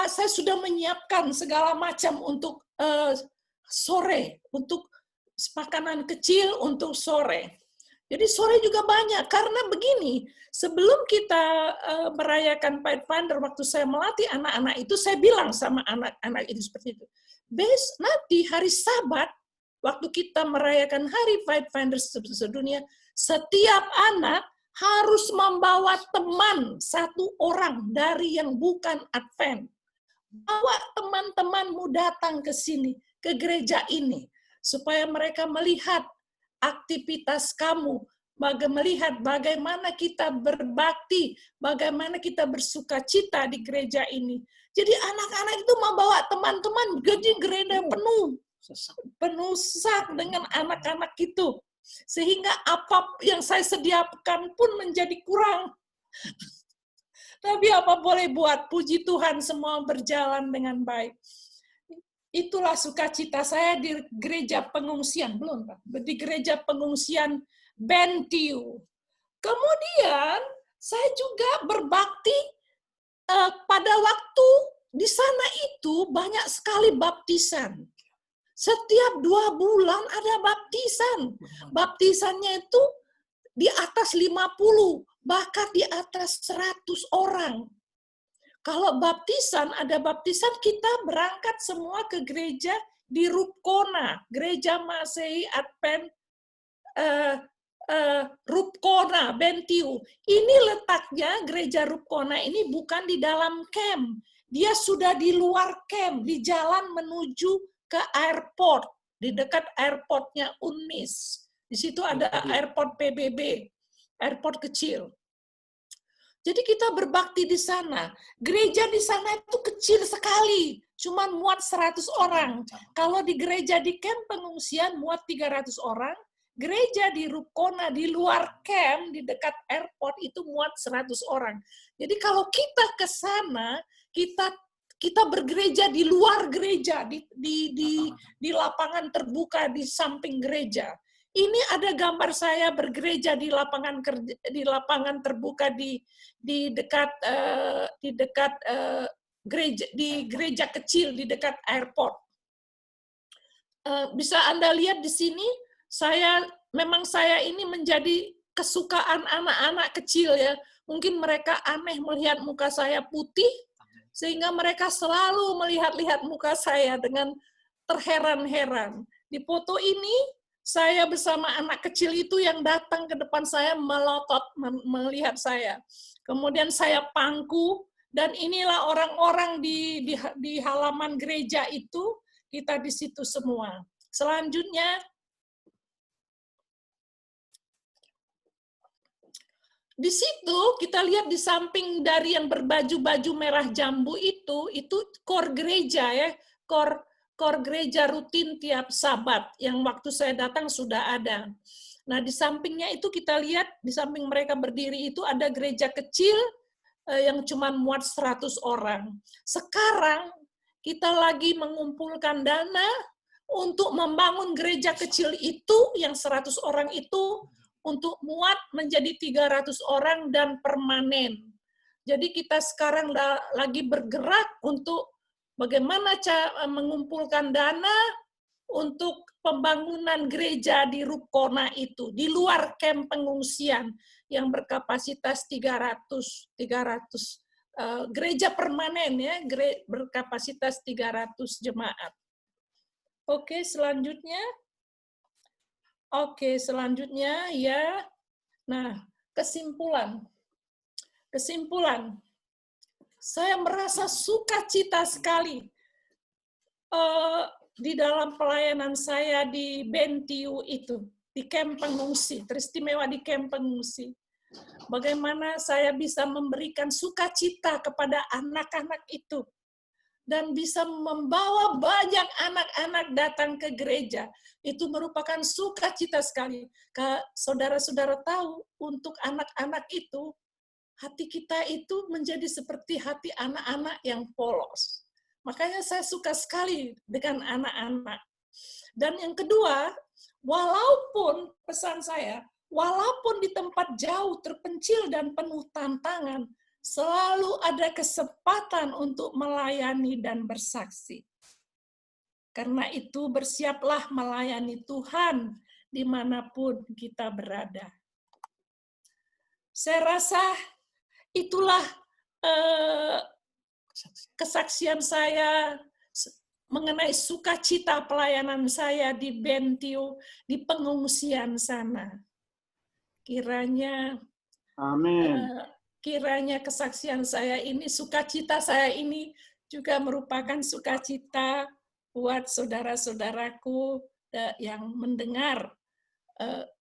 saya sudah menyiapkan segala macam untuk sore, untuk makanan kecil untuk sore. Jadi sore juga banyak, karena begini, sebelum kita merayakan Fight Finder, waktu saya melatih anak-anak itu, saya bilang sama anak-anak itu seperti itu. Nanti hari Sabat, waktu kita merayakan Hari Fight Finder sedunia, setiap anak harus membawa teman 1 orang dari yang bukan Advent. Bawa teman-temanmu datang ke sini, ke gereja ini, supaya mereka melihat aktivitas kamu melihat bagaimana kita berbakti, bagaimana kita bersuka cita di gereja ini. Jadi anak-anak itu membawa teman-teman, jadi gereja penuh sak dengan anak-anak itu. Sehingga apa yang saya sediakan pun menjadi kurang. Tapi apa boleh buat, puji Tuhan semua berjalan dengan baik. Itulah sukacita saya di gereja pengungsian, belum Pak? Di gereja pengungsian Bentiu. Kemudian saya juga berbakti pada waktu di sana itu banyak sekali baptisan. Setiap 2 bulan ada baptisan. Baptisannya itu di atas 50, bahkan di atas 100 orang. Kalau baptisan, ada baptisan, kita berangkat semua ke gereja di Rupkona, gereja Masehi Advent Rupkona, Bentiu. Ini letaknya, gereja Rupkona ini bukan di dalam camp. Dia sudah di luar camp, di jalan menuju ke airport, di dekat airportnya Unmis. Di situ ada airport PBB, airport kecil. Jadi kita berbakti di sana. Gereja di sana itu kecil sekali, cuma muat 100 orang. Kalau di gereja di camp pengungsian muat 300 orang, gereja di Rupkona di luar camp di dekat airport itu muat 100 orang. Jadi kalau kita ke sana, kita bergereja di luar gereja, di lapangan terbuka di samping gereja. Ini ada gambar saya bergereja di lapangan terbuka di dekat gereja kecil di dekat airport. Bisa Anda lihat di sini, saya ini menjadi kesukaan anak-anak kecil ya. Mungkin mereka aneh melihat muka saya putih, sehingga mereka selalu melihat-lihat muka saya dengan terheran-heran. Di foto ini, saya bersama anak kecil itu yang datang ke depan saya melotot melihat saya. Kemudian saya pangku, dan inilah orang-orang di halaman gereja itu, kita di situ semua. Selanjutnya, di situ kita lihat di samping dari yang berbaju-baju merah jambu itu kor gereja ya, kor gereja rutin tiap Sabat yang waktu saya datang sudah ada. Nah di sampingnya itu kita lihat di samping mereka berdiri itu ada gereja kecil yang cuma muat 100 orang. Sekarang kita lagi mengumpulkan dana untuk membangun gereja kecil itu yang 100 orang itu untuk muat menjadi 300 orang dan permanen. Jadi kita sekarang lagi bergerak untuk bagaimana cara mengumpulkan dana untuk pembangunan gereja di Rupkona itu, di luar kamp pengungsian yang berkapasitas 300 gereja permanen ya, berkapasitas 300 jemaat. Oke, selanjutnya. Oke, selanjutnya ya. Nah, kesimpulan. Saya merasa sukacita sekali di dalam pelayanan saya di Bentiu itu, di kamp pengungsi, teristimewa di kamp pengungsi. Bagaimana saya bisa memberikan sukacita kepada anak-anak itu dan bisa membawa banyak anak-anak datang ke gereja. Itu merupakan sukacita sekali. Saudara-saudara tahu, untuk anak-anak itu, hati kita itu menjadi seperti hati anak-anak yang polos. Makanya saya suka sekali dengan anak-anak. Dan yang kedua, walaupun pesan saya, walaupun di tempat jauh, terpencil, dan penuh tantangan, selalu ada kesempatan untuk melayani dan bersaksi. Karena itu bersiaplah melayani Tuhan dimanapun kita berada. Saya rasa itulah kesaksian saya mengenai sukacita pelayanan saya di Bentiu, di pengungsian sana. Kiranya, Amin. Kiranya kesaksian saya ini, sukacita saya ini juga merupakan sukacita buat saudara-saudaraku yang mendengar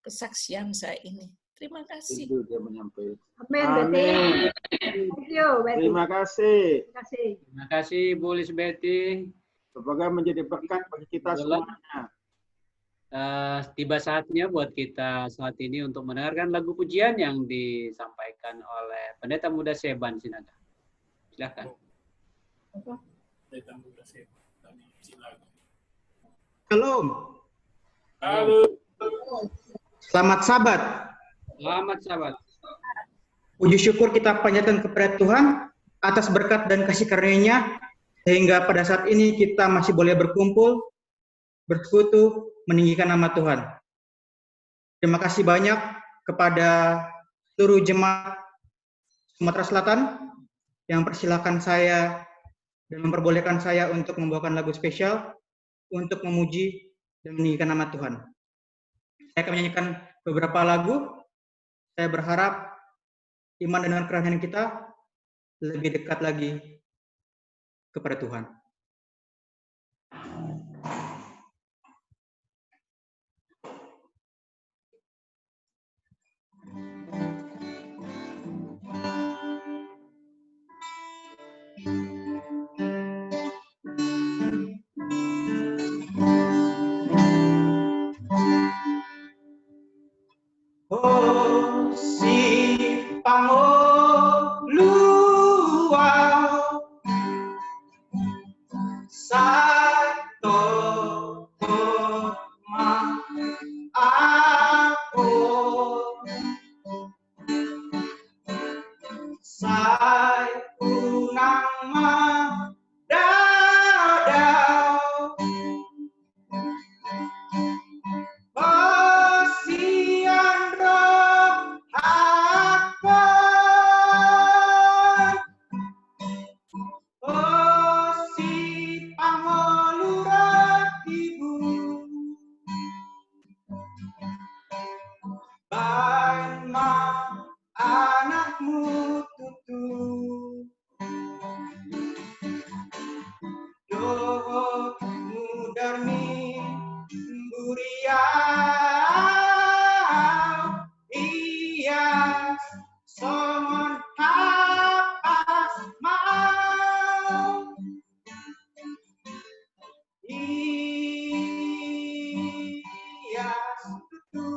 kesaksian saya ini. Terima kasih. Itu dia menyampaikan. Amin, Betty. Amin. Thank you, Betty. Terima kasih. Terima kasih. Terima kasih Bu Lisbeti. Semoga menjadi berkat bagi kita Boleh. semuanya. Tiba saatnya buat kita saat ini untuk mendengarkan lagu pujian yang disampaikan oleh Pendeta Muda Seban Sinaga. Silakan. Shalom. Halo. Selamat Sabat. Selamat sahabat. Puji syukur kita panjatkan kepada Tuhan atas berkat dan kasih karunia-Nya sehingga pada saat ini kita masih boleh berkumpul, bersekutu, meninggikan nama Tuhan. Terima kasih banyak kepada seluruh jemaat Sumatera Selatan yang persilakan saya dan memperbolehkan saya untuk membawakan lagu spesial untuk memuji dan meninggikan nama Tuhan. Saya akan menyanyikan beberapa lagu. Saya berharap iman dan kerohanian kita lebih dekat lagi kepada Tuhan. Oh, si pangoluau sato ma ako sai unang madadaw Pasian roh hakon Oh si pangolurat ibu Bain ma anakmu tutu Doh mudarmi buriau Iya somon hapas mau Iya tutu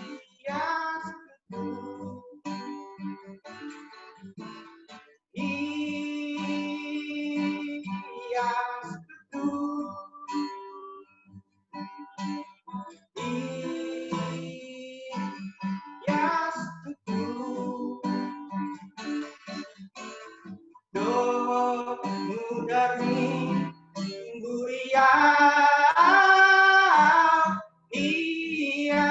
Iya tutu Iya tutu Iya tutu Do mudarni buriau Iya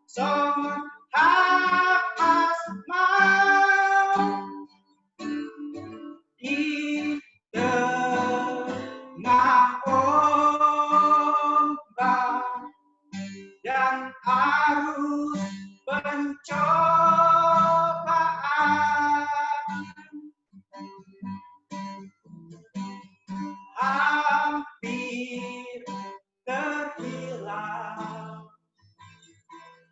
somon hapas mau di tengah ombak dan arus pencobaan hampir terhilang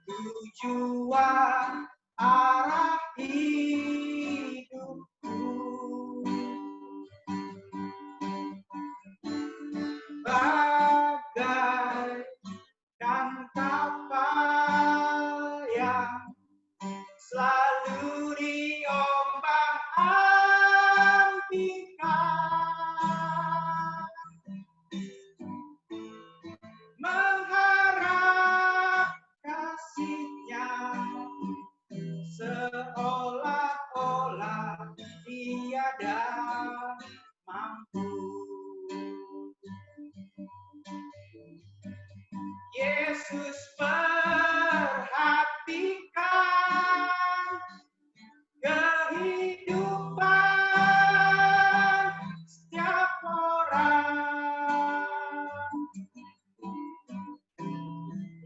tujuan arah hidupku bagaikan kapal yang selalu diombang-ambingkan mengharap kasihnya seolah-olah tiada mampu Yesus perhatikan kehidupan setiap orang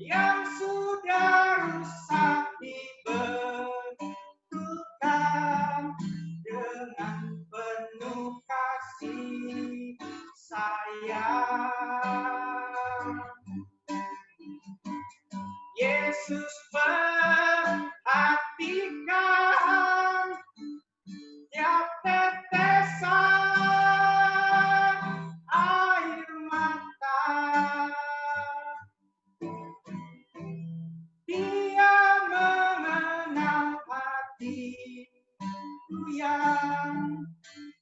yang sudah rusak dibetulkan dengan penuh kasih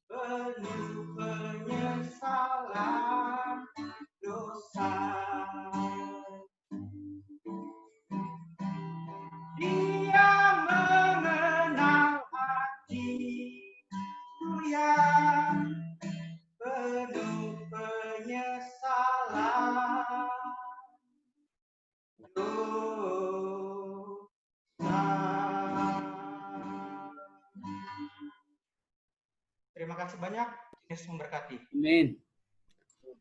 penuh penyesalan dosa. Dia mengenal hatiku yang penuh penyesalan dosa. Terima kasih banyak. Yesus memberkati. Amin.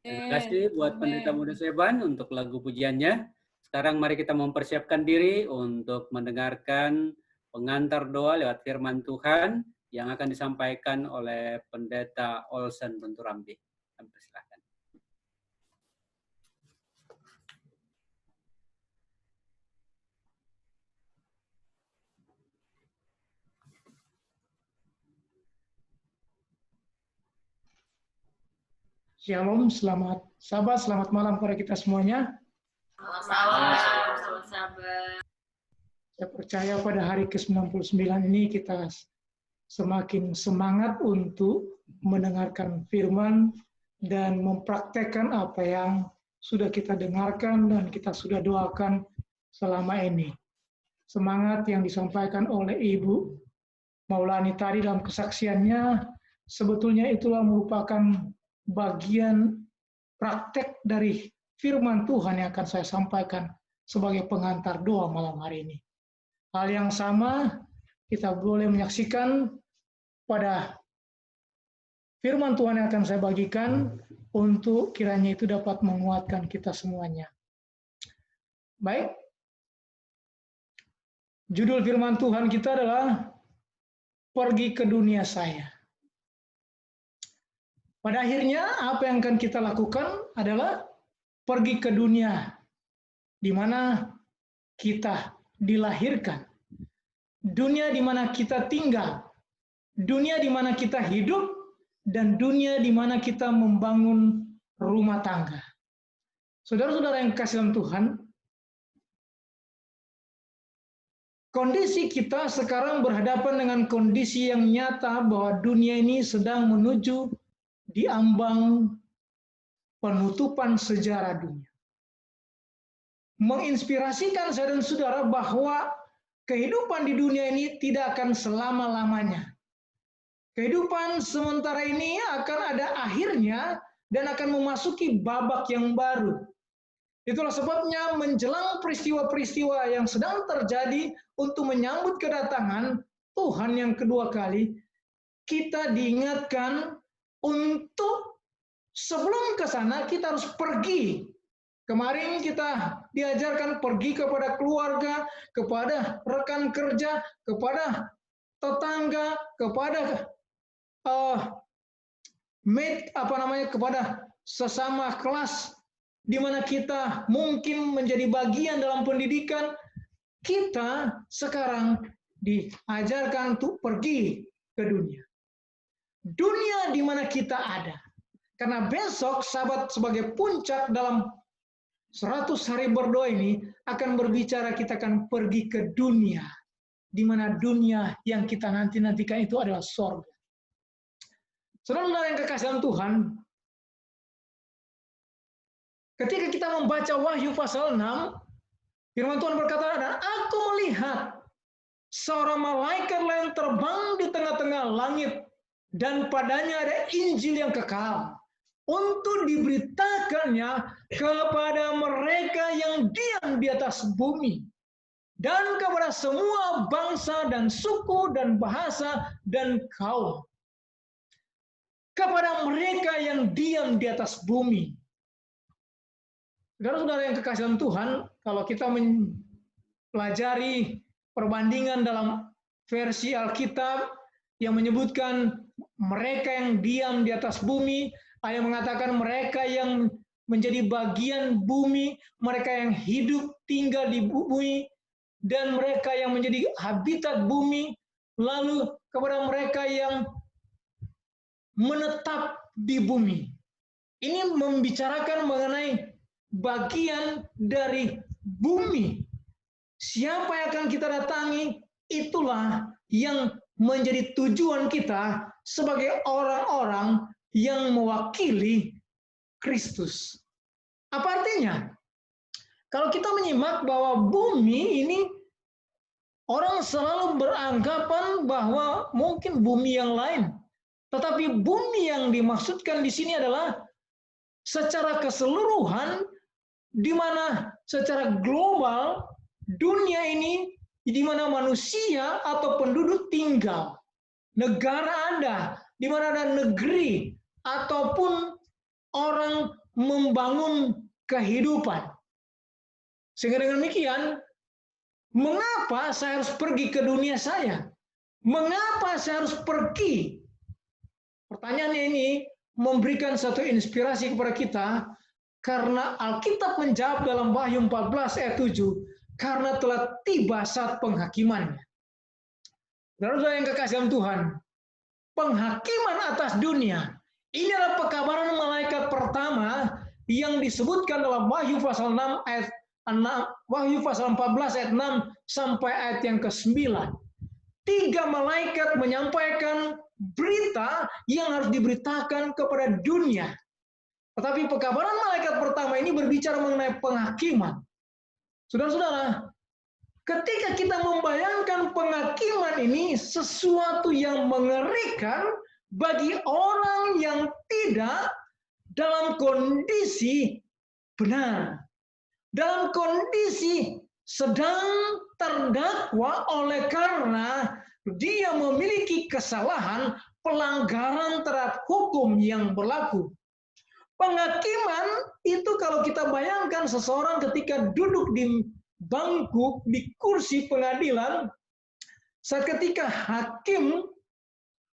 Terima kasih buat Pendeta Muda Seban untuk lagu pujiannya. Sekarang mari kita mempersiapkan diri untuk mendengarkan pengantar doa lewat firman Tuhan yang akan disampaikan oleh Pendeta Olsen Benturambi. Kami persilahkan. Shalom, selamat sahabat, selamat malam kepada kita semuanya. Selamat. Saya percaya pada hari ke-99 ini kita semakin semangat untuk mendengarkan firman dan mempraktekkan apa yang sudah kita dengarkan dan kita sudah doakan selama ini. Semangat yang disampaikan oleh Ibu Maulani tadi dalam kesaksiannya, sebetulnya itulah merupakan bagian praktek dari firman Tuhan yang akan saya sampaikan sebagai pengantar doa malam hari ini. Hal yang sama kita boleh menyaksikan pada firman Tuhan yang akan saya bagikan untuk kiranya itu dapat menguatkan kita semuanya. Baik, judul firman Tuhan kita adalah Pergi ke Dunia Saya. Pada akhirnya, apa yang akan kita lakukan adalah pergi ke dunia di mana kita dilahirkan, dunia di mana kita tinggal, dunia di mana kita hidup, dan dunia di mana kita membangun rumah tangga. Saudara-saudara yang kasih dalam Tuhan, kondisi kita sekarang berhadapan dengan kondisi yang nyata bahwa dunia ini sedang menuju di ambang penutupan sejarah dunia. Menginspirasikan saya dan saudara bahwa kehidupan di dunia ini tidak akan selama-lamanya. Kehidupan sementara ini akan ada akhirnya dan akan memasuki babak yang baru. Itulah sebabnya menjelang peristiwa-peristiwa yang sedang terjadi untuk menyambut kedatangan Tuhan yang kedua kali, kita diingatkan untuk sebelum ke sana kita harus pergi. Kemarin kita diajarkan pergi kepada keluarga, kepada rekan kerja, kepada tetangga, kepada kepada sesama kelas di mana kita mungkin menjadi bagian dalam pendidikan. Kita sekarang diajarkan untuk pergi ke dunia. Dunia di mana kita ada. Karena besok sahabat sebagai puncak dalam 100 hari berdoa ini akan berbicara kita akan pergi ke dunia. Di mana dunia yang kita nanti-nantikan itu adalah sorga. Saudara-saudara yang kekasih dalam Tuhan, ketika kita membaca Wahyu pasal 6, firman Tuhan berkata, dan aku melihat seorang malaikat lain terbang di tengah-tengah langit, dan padanya ada Injil yang kekal untuk diberitakannya kepada mereka yang diam di atas bumi dan kepada semua bangsa dan suku dan bahasa dan kaum. Kepada mereka yang diam di atas bumi. Saudara-saudara yang kekasih dalam Tuhan, kalau kita mempelajari perbandingan dalam versi Alkitab yang menyebutkan mereka yang diam di atas bumi, ada yang mengatakan mereka yang menjadi bagian bumi, mereka yang hidup tinggal di bumi, dan mereka yang menjadi habitat bumi, lalu kepada mereka yang menetap di bumi. Ini membicarakan mengenai bagian dari bumi. Siapa yang akan kita datangi, itulah yang menjadi tujuan kita sebagai orang-orang yang mewakili Kristus. Apa artinya? Kalau kita menyimak bahwa bumi ini, orang selalu beranggapan bahwa mungkin bumi yang lain. Tetapi bumi yang dimaksudkan di sini adalah secara keseluruhan, di mana secara global dunia ini, di mana manusia atau penduduk tinggal. Negara Anda, di mana ada negeri ataupun orang membangun kehidupan. Sehingga dengan demikian, mengapa saya harus pergi ke dunia saya? Mengapa saya harus pergi? Pertanyaannya ini memberikan satu inspirasi kepada kita, karena Alkitab menjawab dalam Wahyu 14 ayat 7, karena telah tiba saat penghakimannya. Saudara-saudara yang kekasih dalam Tuhan, penghakiman atas dunia, ini adalah pekabaran malaikat pertama yang disebutkan dalam Wahyu pasal 6 ayat 6, Wahyu pasal 14 ayat 6 sampai ayat yang ke-9. 3 malaikat menyampaikan berita yang harus diberitakan kepada dunia. Tetapi pekabaran malaikat pertama ini berbicara mengenai penghakiman. Saudara-saudara, ketika kita membayangkan penghakiman ini sesuatu yang mengerikan bagi orang yang tidak dalam kondisi benar, dalam kondisi sedang terdakwa oleh karena dia memiliki kesalahan pelanggaran terhadap hukum yang berlaku. Penghakiman itu kalau kita bayangkan seseorang ketika duduk di bangku, di kursi pengadilan, saat ketika hakim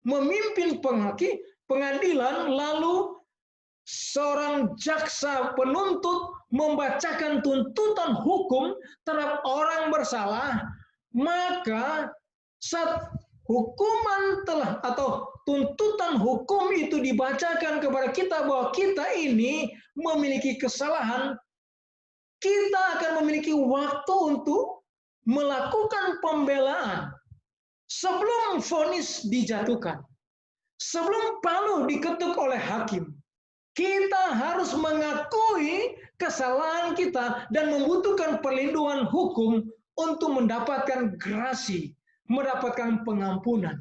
memimpin pengadilan, lalu seorang jaksa penuntut membacakan tuntutan hukum terhadap orang bersalah, maka saat hukuman telah atau tuntutan hukum itu dibacakan kepada kita bahwa kita ini memiliki kesalahan, kita akan memiliki waktu untuk melakukan pembelaan sebelum vonis dijatuhkan, sebelum palu diketuk oleh hakim. Kita harus mengakui kesalahan kita dan membutuhkan perlindungan hukum untuk mendapatkan grasi, mendapatkan pengampunan.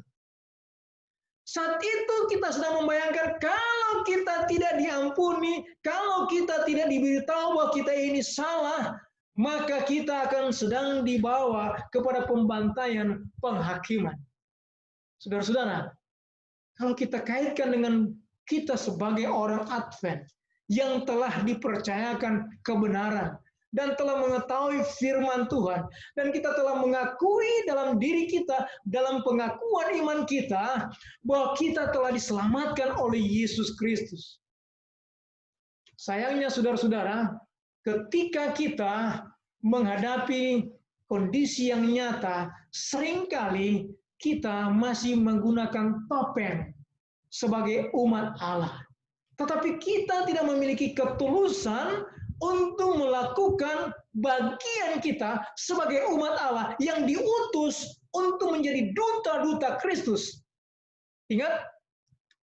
Saat itu kita sedang membayangkan kalau kita tidak diampuni, kalau kita tidak diberitahu bahwa kita ini salah, maka kita akan sedang dibawa kepada pembantaian penghakiman. Saudara-saudara, kalau kita kaitkan dengan kita sebagai orang Advent yang telah dipercayakan kebenaran dan telah mengetahui firman Tuhan, dan kita telah mengakui dalam diri kita, dalam pengakuan iman kita, bahwa kita telah diselamatkan oleh Yesus Kristus. Sayangnya saudara-saudara, ketika kita menghadapi kondisi yang nyata, seringkali kita masih menggunakan topeng sebagai umat Allah. Tetapi kita tidak memiliki ketulusan untuk melakukan bagian kita sebagai umat Allah yang diutus untuk menjadi duta-duta Kristus. Ingat,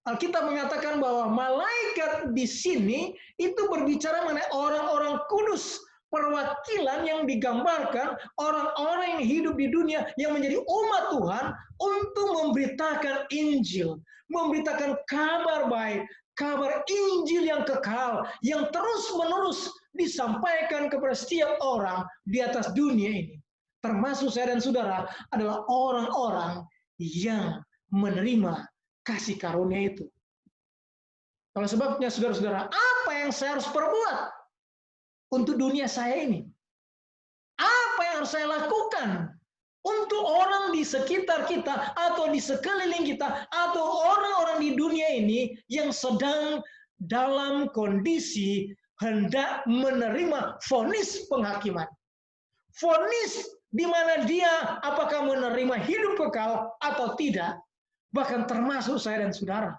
Alkitab mengatakan bahwa malaikat di sini itu berbicara mengenai orang-orang kudus, perwakilan yang digambarkan orang-orang yang hidup di dunia yang menjadi umat Tuhan untuk memberitakan Injil, memberitakan kabar baik, kabar Injil yang kekal, yang terus-menerus disampaikan kepada setiap orang di atas dunia ini. Termasuk saya dan saudara adalah orang-orang yang menerima kasih karunia itu. Kalau sebabnya saudara-saudara, apa yang saya harus perbuat untuk dunia saya ini? Apa yang harus saya lakukan untuk orang di sekitar kita atau di sekeliling kita atau orang-orang di dunia ini yang sedang dalam kondisi hendak menerima vonis penghakiman? Vonis di mana dia apakah menerima hidup kekal atau tidak, bahkan termasuk saya dan saudara.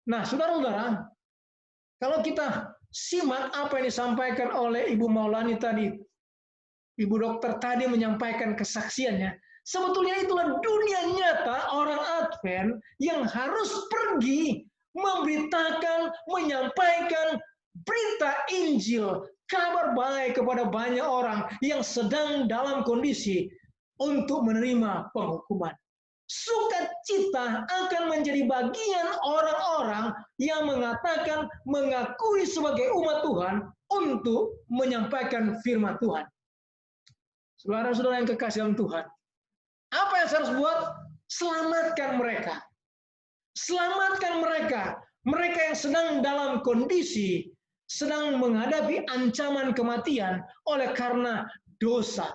Nah, saudara-saudara, kalau kita simak apa yang disampaikan oleh Ibu Maulani tadi, Ibu dokter tadi menyampaikan kesaksiannya, Sebetulnya itulah dunia nyata orang Advent yang harus pergi memberitakan, menyampaikan berita Injil, kabar baik kepada banyak orang yang sedang dalam kondisi untuk menerima penghukuman. Sukacita akan menjadi bagian orang-orang yang mengatakan, mengakui sebagai umat Tuhan untuk menyampaikan firman Tuhan. Saudara-saudara yang kekasih dalam Tuhan, apa yang saya harus buat? Selamatkan mereka. Selamatkan mereka. Mereka yang sedang dalam kondisi, sedang menghadapi ancaman kematian oleh karena dosa.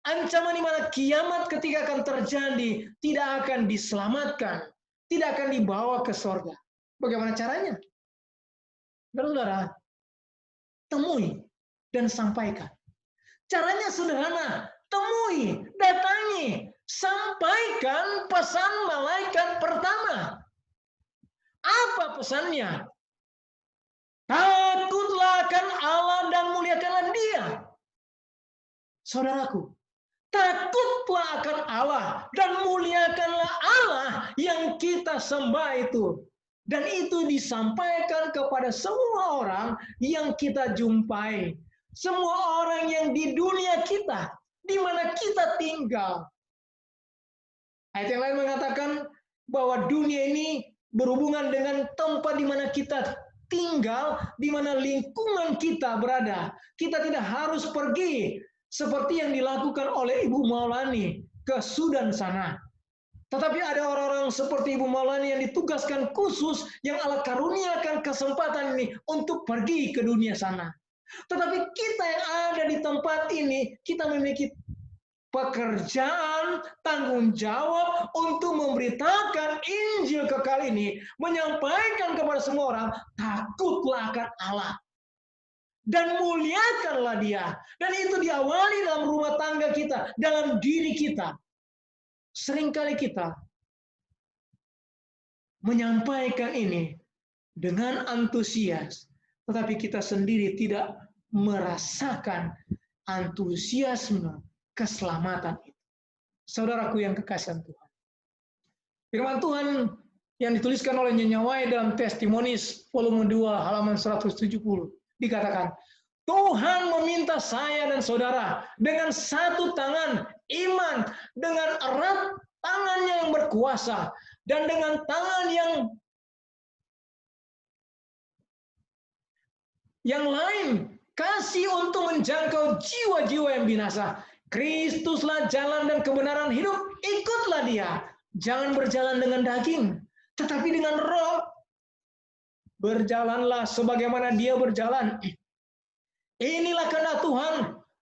Ancaman di mana kiamat ketika akan terjadi tidak akan diselamatkan, tidak akan dibawa ke surga. Bagaimana caranya? Saudara, temui dan sampaikan. Caranya sederhana, temui, datangi, sampaikan pesan malaikat pertama. Apa pesannya? Takutlah akan Allah dan muliakanlah Dia. Saudaraku, takutlah akan Allah dan muliakanlah Allah yang kita sembah itu. Dan itu disampaikan kepada semua orang yang kita jumpai. Semua orang yang di dunia kita, di mana kita tinggal. Ayat yang lain mengatakan bahwa dunia ini berhubungan dengan tempat di mana kita tinggal, di mana lingkungan kita berada. Kita tidak harus pergi seperti yang dilakukan oleh Ibu Maulani ke Sudan sana. Tetapi ada orang-orang seperti Ibu Maulani yang ditugaskan khusus, yang Allah karuniakan kesempatan ini untuk pergi ke dunia sana. Tetapi kita yang ada di tempat ini, kita memiliki pekerjaan, tanggung jawab untuk memberitakan Injil kekal ini, menyampaikan kepada semua orang, takutlah akan Allah. Dan muliakanlah Dia. Dan itu diawali dalam rumah tangga kita, dalam diri kita. Seringkali kita menyampaikan ini dengan antusias, tetapi kita sendiri tidak merasakan antusiasme keselamatan itu. Saudaraku yang kekasihan Tuhan. Firman Tuhan yang dituliskan oleh Nyonya Wai dalam Testimonies volume 2 halaman 170 dikatakan, Tuhan meminta saya dan saudara dengan satu tangan iman, dengan erat tangannya yang berkuasa, dan dengan tangan yang lain kasih untuk menjangkau jiwa-jiwa yang binasa. Kristuslah jalan dan kebenaran hidup, ikutlah Dia. Jangan berjalan dengan daging, tetapi dengan roh. Berjalanlah sebagaimana Dia berjalan. Inilah kehendak Tuhan.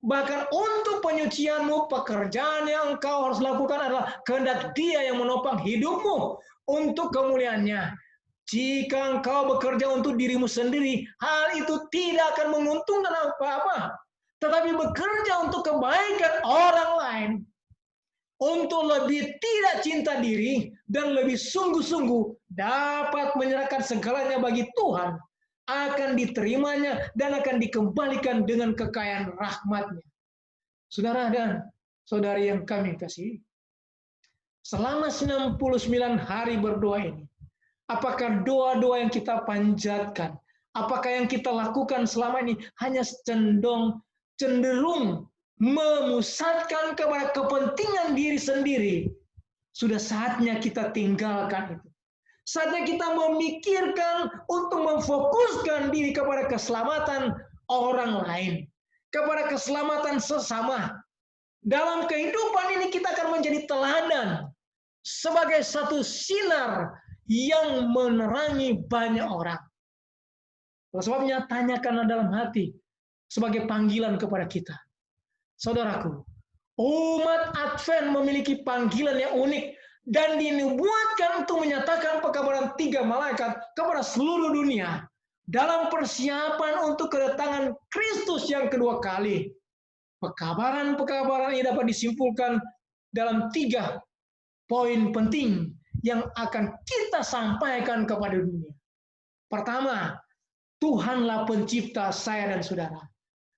Bahkan untuk penyucianmu, pekerjaan yang engkau harus lakukan adalah kehendak Dia yang menopang hidupmu untuk kemuliaannya. Jika engkau bekerja untuk dirimu sendiri, hal itu tidak akan menguntungkan apa-apa. Tetapi bekerja untuk kebaikan orang lain, untuk lebih tidak cinta diri, dan lebih sungguh-sungguh dapat menyerahkan segalanya bagi Tuhan, akan diterimanya dan akan dikembalikan dengan kekayaan rahmat-Nya. Saudara dan saudari yang kami kasihi, selama 99 hari berdoa ini, apakah doa-doa yang kita panjatkan, apakah yang kita lakukan selama ini hanya cenderung memusatkan kepada kepentingan diri sendiri? Sudah saatnya kita tinggalkan itu. Saatnya kita memikirkan untuk memfokuskan diri kepada keselamatan orang lain, kepada keselamatan sesama. Dalam kehidupan ini kita akan menjadi teladan sebagai satu sinar yang menerangi banyak orang. Oleh sebabnya tanyakanlah dalam hati sebagai panggilan kepada kita. Saudaraku, umat Advent memiliki panggilan yang unik dan dinubuatkan untuk menyatakan pekabaran 3 malaikat kepada seluruh dunia dalam persiapan untuk kedatangan Kristus yang kedua kali. Pekabaran-pekabaran ini dapat disimpulkan dalam 3 poin penting yang akan kita sampaikan kepada dunia. Pertama, Tuhanlah pencipta saya dan saudara.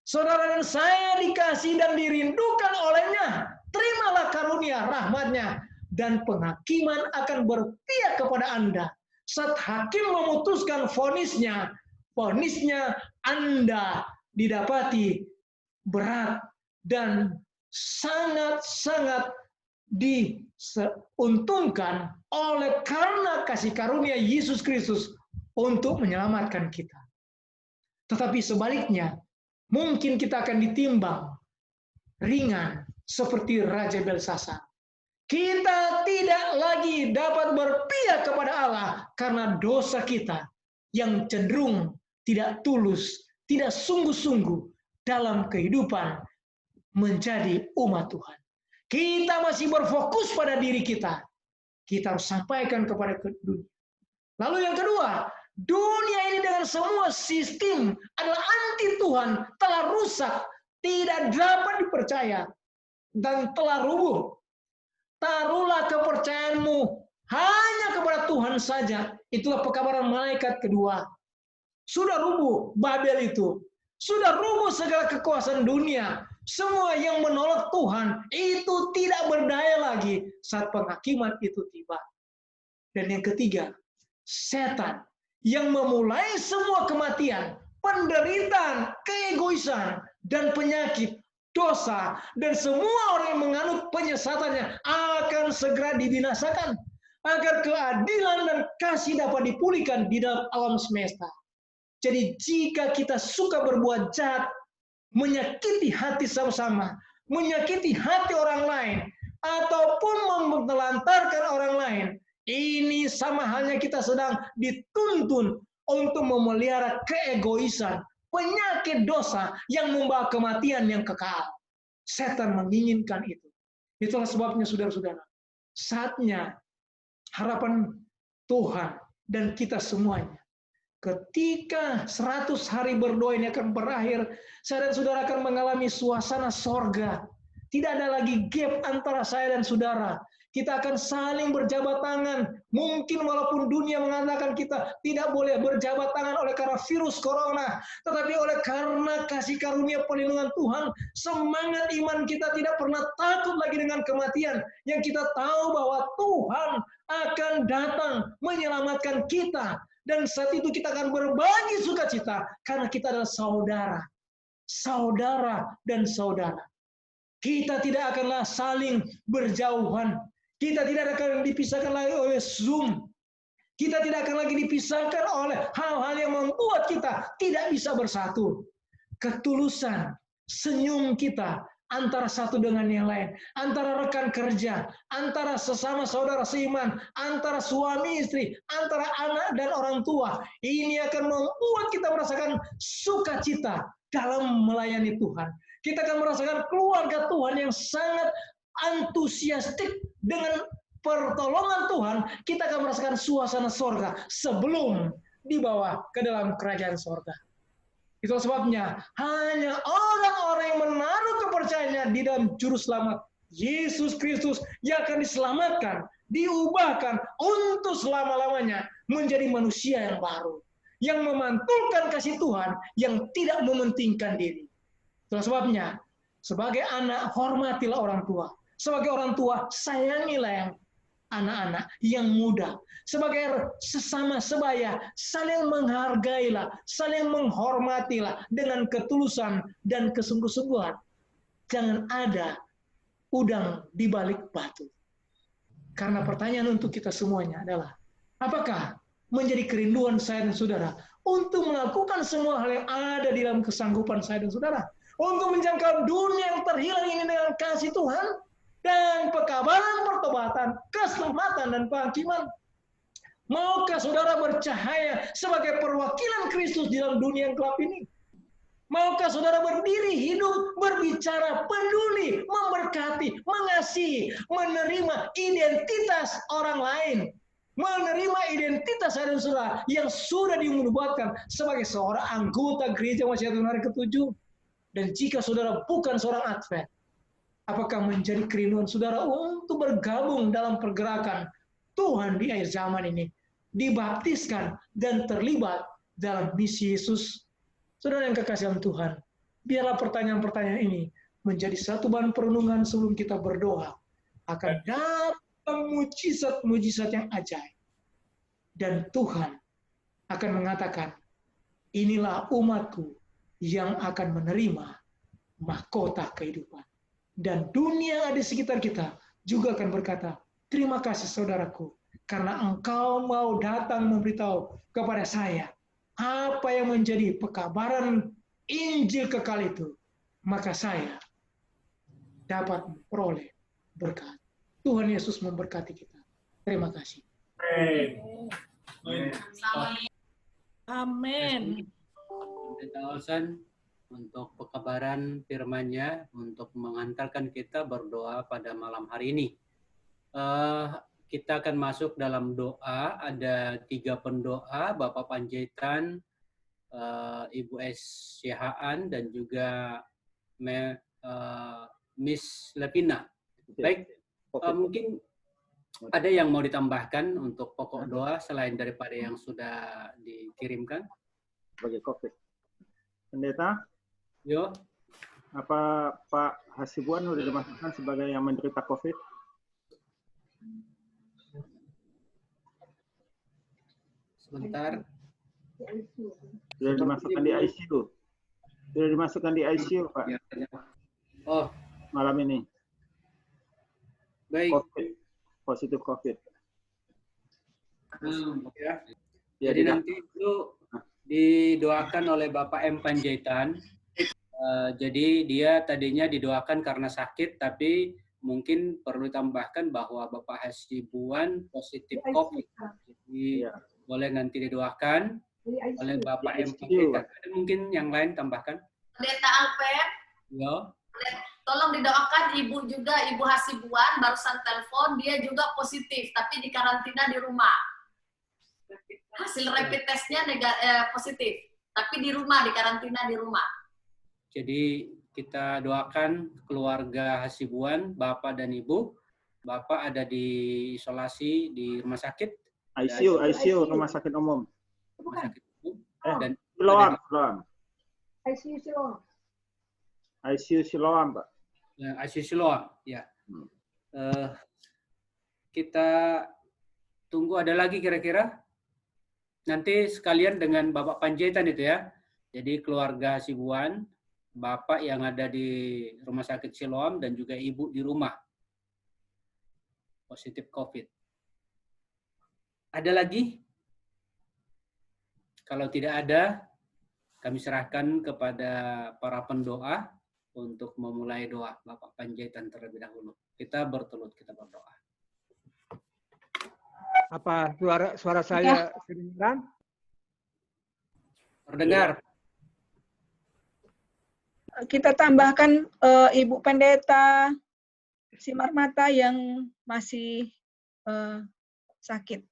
Saudara dan saya dikasih dan dirindukan oleh-Nya. terimalah karunia rahmat-Nya, dan penghakiman akan berpihak kepada Anda. Saat hakim memutuskan vonisnya Anda didapati berat dan sangat-sangat diuntungkan oleh karena kasih karunia Yesus Kristus untuk menyelamatkan kita. Tetapi sebaliknya, mungkin kita akan ditimbang ringan seperti Raja Belsasar. Kita tidak lagi dapat berpihak kepada Allah karena dosa kita yang cenderung tidak tulus, tidak sungguh-sungguh dalam kehidupan menjadi umat Tuhan. Kita masih berfokus pada diri kita. Kita harus sampaikan kepada dunia. Lalu yang kedua, dunia ini dengan semua sistem adalah anti Tuhan, telah rusak, tidak dapat dipercaya, dan telah rubuh. Taruhlah kepercayaanmu hanya kepada Tuhan saja. Itulah pekabaran malaikat kedua. Sudah rubuh Babel itu. Sudah rubuh segala kekuasaan dunia. Semua yang menolak Tuhan itu tidak berdaya lagi saat penghakiman itu tiba. Dan yang ketiga, setan yang memulai semua kematian, penderitaan, keegoisan, dan penyakit, dosa, dan semua orang yang menganut penyesatannya akan segera dibinasakan agar keadilan dan kasih dapat dipulihkan di dalam alam semesta. Jadi jika kita suka berbuat jahat, menyakiti hati sama-sama, menyakiti hati orang lain, ataupun menelantarkan orang lain, ini sama halnya kita sedang dituntun untuk memelihara keegoisan, penyakit dosa yang membawa kematian yang kekal. Setan menginginkan itu. Itulah sebabnya saudara-saudara, saatnya harapan Tuhan dan kita semuanya, ketika 100 hari berdoa ini akan berakhir, saya dan saudara akan mengalami suasana sorga. Tidak ada lagi gap antara saya dan saudara. Kita akan saling berjabat tangan. Mungkin walaupun dunia mengatakan kita tidak boleh berjabat tangan oleh karena virus corona, tetapi oleh karena kasih karunia perlindungan Tuhan, semangat iman kita tidak pernah takut lagi dengan kematian. Yang kita tahu bahwa Tuhan akan datang menyelamatkan kita. Dan saat itu kita akan berbagi sukacita karena kita adalah saudara. Saudara dan saudara. Kita tidak akanlah saling berjauhan. Kita tidak akan dipisahkan lagi oleh Zoom. Kita tidak akan lagi dipisahkan oleh hal-hal yang membuat kita tidak bisa bersatu. Ketulusan, senyum kita antara satu dengan yang lain, antara rekan kerja, antara sesama saudara seiman, antara suami istri, antara anak dan orang tua. Ini akan membuat kita merasakan sukacita dalam melayani Tuhan. Kita akan merasakan keluarga Tuhan yang sangat antusiastik dengan pertolongan Tuhan. Kita akan merasakan suasana sorga sebelum dibawa ke dalam kerajaan sorga. Itulah sebabnya hanya orang-orang yang menaruh kepercayaannya di dalam juru selamat Yesus Kristus yang akan diselamatkan, diubahkan untuk selama-lamanya menjadi manusia yang baru, yang memantulkan kasih Tuhan, yang tidak mementingkan diri. Itulah sebabnya sebagai anak hormatilah orang tua. Sebagai orang tua, sayangilah yang anak-anak yang muda. Sebagai sesama sebaya, saling menghargailah, saling menghormatilah dengan ketulusan dan kesungguh-sungguhan. Jangan ada udang di balik batu. Karena pertanyaan untuk kita semuanya adalah, apakah menjadi kerinduan saya dan saudara untuk melakukan semua hal yang ada di dalam kesanggupan saya dan saudara? Untuk menjangkau dunia yang terhilang ini dengan kasih Tuhan, dan pekabaran pertobatan, keselamatan, dan penghakiman. Maukah saudara bercahaya sebagai perwakilan Kristus di dalam dunia yang gelap ini? Maukah saudara berdiri, hidup, berbicara, peduli, memberkati, mengasihi, menerima identitas orang lain, menerima identitas saudara yang sudah dinubuatkan sebagai seorang anggota gereja Masyihat Tuhan hari ke-7? Dan jika saudara bukan seorang Advent, apakah menjadi kerinduan saudara untuk bergabung dalam pergerakan Tuhan di akhir zaman ini, dibaptiskan dan terlibat dalam misi Yesus? Saudara yang kekasih dalam Tuhan, biarlah pertanyaan-pertanyaan ini menjadi satu bahan perenungan sebelum kita berdoa. Akan datang mujizat-mujizat yang ajaib. Dan Tuhan akan mengatakan, inilah umatku yang akan menerima mahkota kehidupan. Dan dunia yang ada di sekitar kita juga akan berkata, terima kasih saudaraku, karena engkau mau datang memberitahu kepada saya apa yang menjadi pekabaran Injil kekal itu. Maka saya dapat memperoleh berkat. Tuhan Yesus memberkati kita. Terima kasih. Amin. Pendeta Olsen untuk pekabaran firman-Nya, untuk mengantarkan kita berdoa pada malam hari ini. Kita akan masuk dalam doa. Ada 3 pendoa, Bapak Panjaitan, Ibu S. Syahaan, dan juga Miss Lepina. Baik, mungkin ada yang mau ditambahkan untuk pokok doa selain daripada yang sudah dikirimkan? Sebagai COVID. Pendeta, Yo, apa Pak Hasibuan sudah dimasukkan sebagai yang menderita COVID? sebentar. Sudah dimasukkan di ICU. Sudah dimasukkan di ICU, Pak, Oh, malam ini. baik. COVID. Positif COVID. Ya. Ya, Jadi nanti itu didoakan oleh Bapak M. Panjaitan. Jadi dia tadinya didoakan karena sakit, tapi mungkin perlu ditambahkan bahwa Bapak Hasibuan positif COVID. Jadi boleh nanti didoakan oleh Bapak M. Panjaitan. Ada mungkin yang lain tambahkan? Pendeta Alper, Yo. tolong didoakan Ibu juga, Ibu Hasibuan, barusan telepon, dia juga positif, tapi di karantina di rumah. Hasil rapid testnya positif, tapi di rumah, di karantina di rumah. Jadi kita doakan keluarga Hasibuan, Bapak dan Ibu. Bapak ada di isolasi di rumah sakit. ICU, rumah sakit umum. Rumah sakit umum. Dan Siloam. ICU Siloam, Pak. ICU Siloam, ya. Kita tunggu ada lagi kira-kira. Nanti sekalian dengan Bapak Panjaitan itu ya. Jadi keluarga Hasibuan, Bapak yang ada di rumah sakit Siloam, dan juga Ibu di rumah. Positif COVID. Ada lagi? Kalau tidak ada, kami serahkan kepada para pendoa untuk memulai doa. Bapak Panjaitan terlebih dahulu. Kita bertelut, kita berdoa. Apa suara saya kedengaran? Terdengar. Kita tambahkan Ibu Pendeta Simarmata yang masih sakit.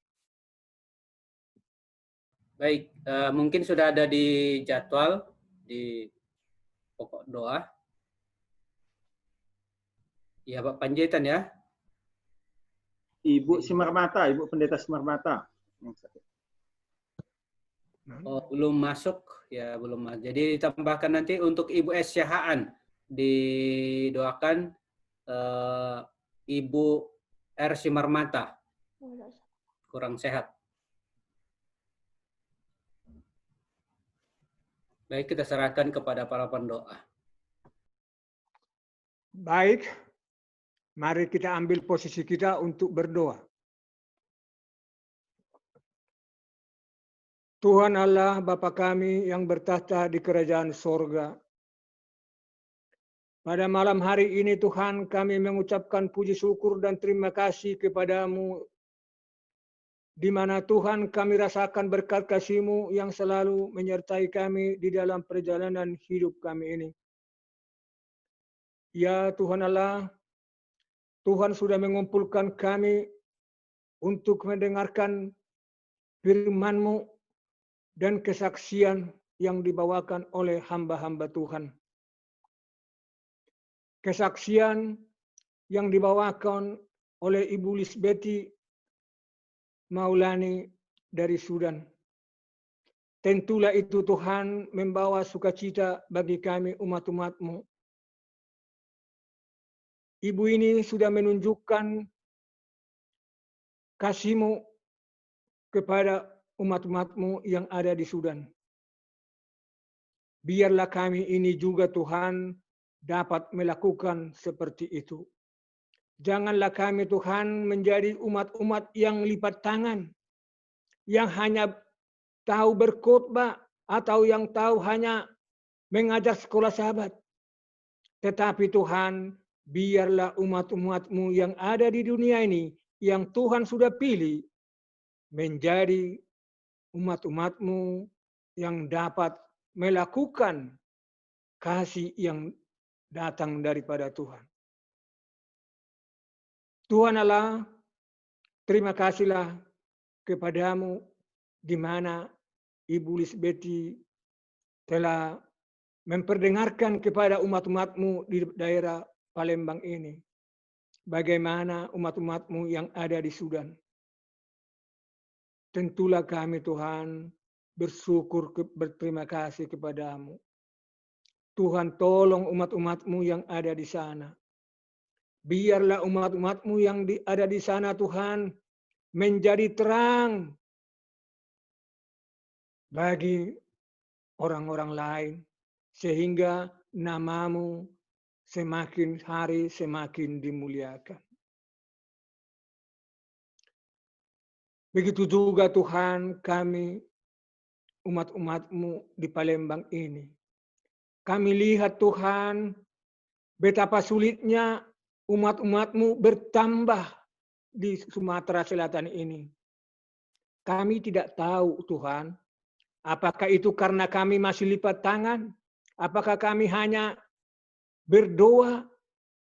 Baik, mungkin sudah ada di jadwal di pokok doa. Ya, Pak Panjaitan ya. Ibu Simarmata, Ibu Pendeta Simarmata. Oh, belum masuk ya, belum. Jadi ditambahkan nanti untuk Ibu S. Syahaan, didoakan Ibu R. Simarmata kurang sehat. Baik, kita serahkan kepada para pendoa. Baik, mari kita ambil posisi kita untuk berdoa. Tuhan Allah Bapa kami yang bertahta di kerajaan sorga. Pada malam hari ini Tuhan kami mengucapkan puji syukur dan terima kasih kepadamu, di mana Tuhan kami rasakan berkat kasih-Mu yang selalu menyertai kami di dalam perjalanan hidup kami ini. Ya Tuhan Allah, Tuhan sudah mengumpulkan kami untuk mendengarkan firman-Mu dan kesaksian yang dibawakan oleh hamba-hamba Tuhan. Kesaksian yang dibawakan oleh Ibu Lisbeti Maulani dari Sudan. Tentulah itu Tuhan membawa sukacita bagi kami umat-umat-Mu. Ibu ini sudah menunjukkan kasih-Mu kepada umat-umat-Mu yang ada di Sudan. Biarlah kami ini juga Tuhan dapat melakukan seperti itu. Janganlah kami Tuhan menjadi umat-umat yang lipat tangan, yang hanya tahu berkhotbah atau yang tahu hanya mengajar sekolah sahabat. Tetapi Tuhan, biarlah umat-umat-Mu yang ada di dunia ini, yang Tuhan sudah pilih, menjadi umat-umat-Mu yang dapat melakukan kasih yang datang daripada Tuhan. Tuhan Allah, terima kasihlah kepadamu di mana Ibu Lisbeti telah memperdengarkan kepada umat-umat-Mu di daerah Palembang ini. Bagaimana umat-umat-Mu yang ada di Sudan. Tentulah kami Tuhan bersyukur, berterima kasih kepadamu. Tuhan tolong umat-umat-Mu yang ada di sana. Biarlah umat-umat-Mu yang ada di sana Tuhan menjadi terang bagi orang-orang lain. Sehingga nama-Mu semakin hari semakin dimuliakan. Begitu juga Tuhan kami umat-umat-Mu di Palembang ini. Kami lihat Tuhan betapa sulitnya umat-umat-Mu bertambah di Sumatera Selatan ini. Kami tidak tahu Tuhan, apakah itu karena kami masih lipat tangan, apakah kami hanya berdoa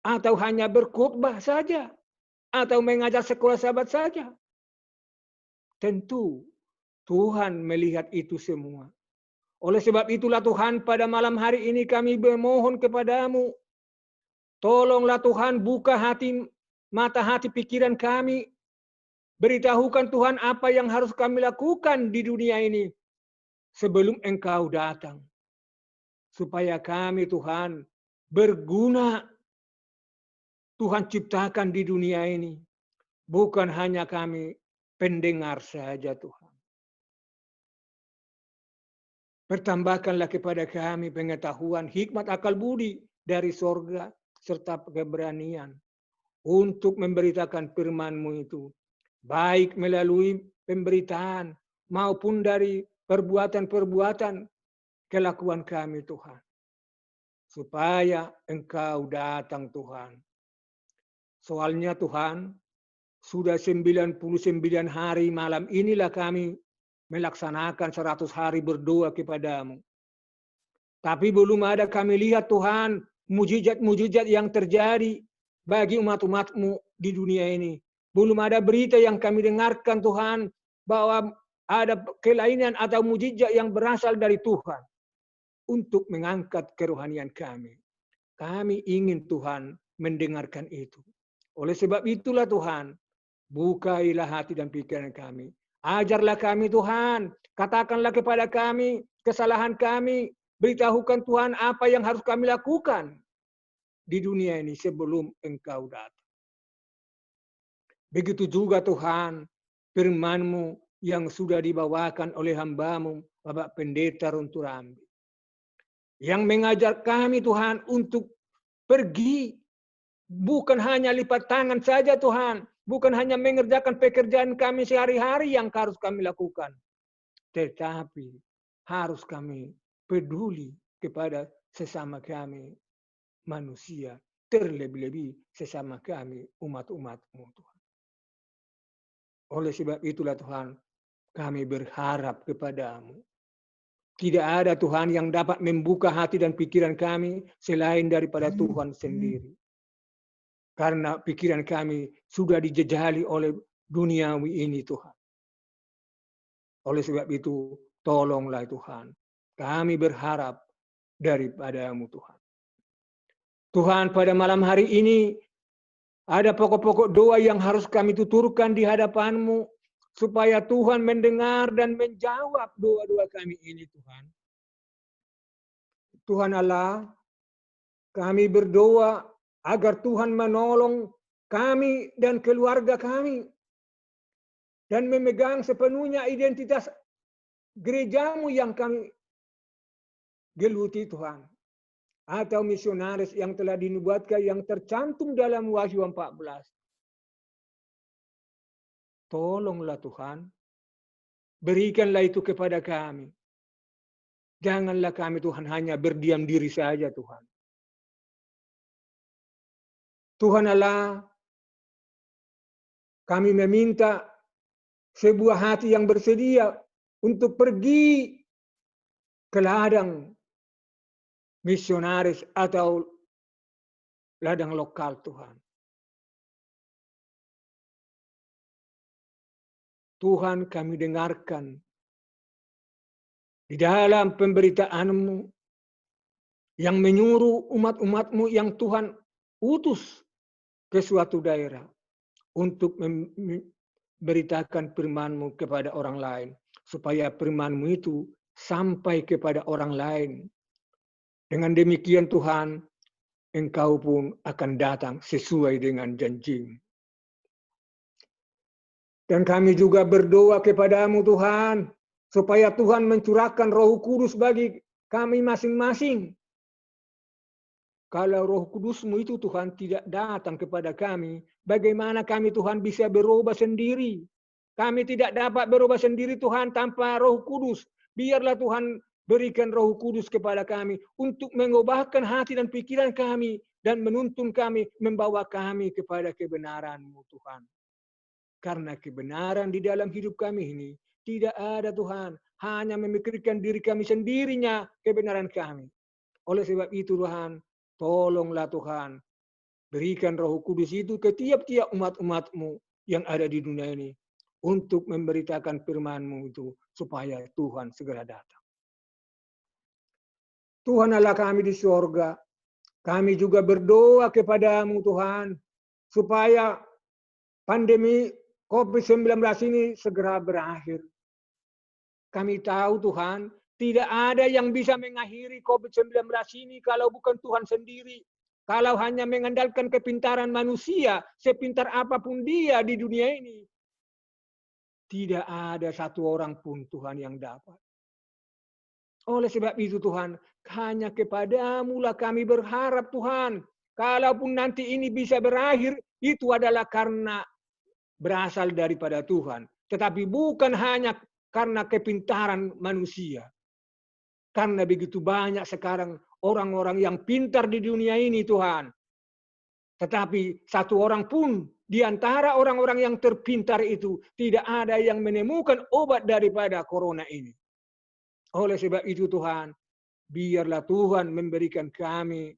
atau hanya berkhotbah saja atau mengajar sekolah sahabat saja. Tentu Tuhan melihat itu semua. Oleh sebab itulah Tuhan pada malam hari ini kami memohon kepadamu. Tolonglah Tuhan buka mata hati pikiran kami. Beritahukan Tuhan apa yang harus kami lakukan di dunia ini sebelum Engkau datang. Supaya kami Tuhan berguna Tuhan ciptakan di dunia ini. Bukan hanya kami pendengar saja Tuhan. Bertambahkanlah kepada kami pengetahuan, hikmat, akal budi dari sorga, serta keberanian untuk memberitakan firman-Mu itu. Baik melalui pemberitaan maupun dari perbuatan-perbuatan kelakuan kami Tuhan. Supaya Engkau datang Tuhan. Soalnya Tuhan, sudah 99 hari malam inilah kami melaksanakan 100 hari berdoa kepadamu. Tapi belum ada kami lihat Tuhan, mujizat-mujizat yang terjadi bagi umat-umat-Mu di dunia ini. Belum ada berita yang kami dengarkan Tuhan, bahwa ada kelainan atau mujizat yang berasal dari Tuhan. Untuk mengangkat kerohanian kami. Kami ingin Tuhan mendengarkan itu. Oleh sebab itulah Tuhan, bukailah hati dan pikiran kami. Ajarlah kami Tuhan, katakanlah kepada kami kesalahan kami, beritahukan Tuhan apa yang harus kami lakukan di dunia ini sebelum Engkau datang. Begitu juga Tuhan, firman-Mu yang sudah dibawakan oleh hamba-Mu, Bapak Pendeta Runturambi. Yang mengajar kami Tuhan untuk pergi, bukan hanya lipat tangan saja Tuhan, bukan hanya mengerjakan pekerjaan kami sehari-hari yang harus kami lakukan. Tetapi harus kami peduli kepada sesama kami manusia. Terlebih-lebih sesama kami umat-umat-Mu Tuhan. Oleh sebab itulah Tuhan, kami berharap kepadamu. Tidak ada Tuhan yang dapat membuka hati dan pikiran kami selain daripada Tuhan sendiri. Karena pikiran kami sudah dijejali oleh duniawi ini Tuhan. Oleh sebab itu, tolonglah Tuhan. Kami berharap daripada-Mu Tuhan. Tuhan, pada malam hari ini, ada pokok-pokok doa yang harus kami tuturkan di hadapan-Mu. Supaya Tuhan mendengar dan menjawab doa-doa kami ini Tuhan. Tuhan Allah, kami berdoa agar Tuhan menolong kami dan keluarga kami dan memegang sepenuhnya identitas gerejamu yang kami geluti Tuhan, atau misionaris yang telah dinubuatkan yang tercantum dalam Wahyu 14. Tolonglah Tuhan, berikanlah itu kepada kami. Janganlah kami Tuhan hanya berdiam diri saja Tuhan. Tuhan Allah, kami meminta sebuah hati yang bersedia untuk pergi ke ladang misionaris atau ladang lokal Tuhan. Tuhan, kami dengarkan di dalam pemberitaan-Mu yang menyuruh umat-umat-Mu yang Tuhan utus ke suatu daerah untuk memberitakan firman-Mu kepada orang lain, supaya firman-Mu itu sampai kepada orang lain. Dengan demikian Tuhan, Engkau pun akan datang sesuai dengan janji-Mu. Dan kami juga berdoa kepada-Mu Tuhan, supaya Tuhan mencurahkan Roh Kudus bagi kami masing-masing. Kalau Roh Kudus-Mu itu Tuhan tidak datang kepada kami, bagaimana kami Tuhan bisa berubah sendiri? Kami tidak dapat berubah sendiri Tuhan tanpa Roh Kudus. Biarlah Tuhan berikan Roh Kudus kepada kami untuk mengubahkan hati dan pikiran kami dan menuntun kami, membawa kami kepada kebenaran-Mu Tuhan. Karena kebenaran di dalam hidup kami ini tidak ada Tuhan, hanya memikirkan diri kami sendirinya kebenaran kami. Oleh sebab itu Tuhan, tolonglah Tuhan, berikan Roh Kudus itu ke tiap-tiap umat-umat-Mu yang ada di dunia ini untuk memberitakan firman-Mu itu supaya Tuhan segera datang. Tuhan Allah kami di surga, kami juga berdoa kepada-Mu Tuhan, supaya pandemi COVID-19 ini segera berakhir. Kami tahu Tuhan, tidak ada yang bisa mengakhiri COVID-19 ini kalau bukan Tuhan sendiri. Kalau hanya mengandalkan kepintaran manusia, sepintar apapun dia di dunia ini, tidak ada satu orang pun Tuhan yang dapat. Oleh sebab itu Tuhan, hanya kepada-Mu lah kami berharap Tuhan. Kalaupun nanti ini bisa berakhir, itu adalah karena berasal daripada Tuhan. Tetapi bukan hanya karena kepintaran manusia. Karena begitu banyak sekarang orang-orang yang pintar di dunia ini Tuhan. Tetapi satu orang pun di antara orang-orang yang terpintar itu tidak ada yang menemukan obat daripada corona ini. Oleh sebab itu Tuhan, biarlah Tuhan memberikan kami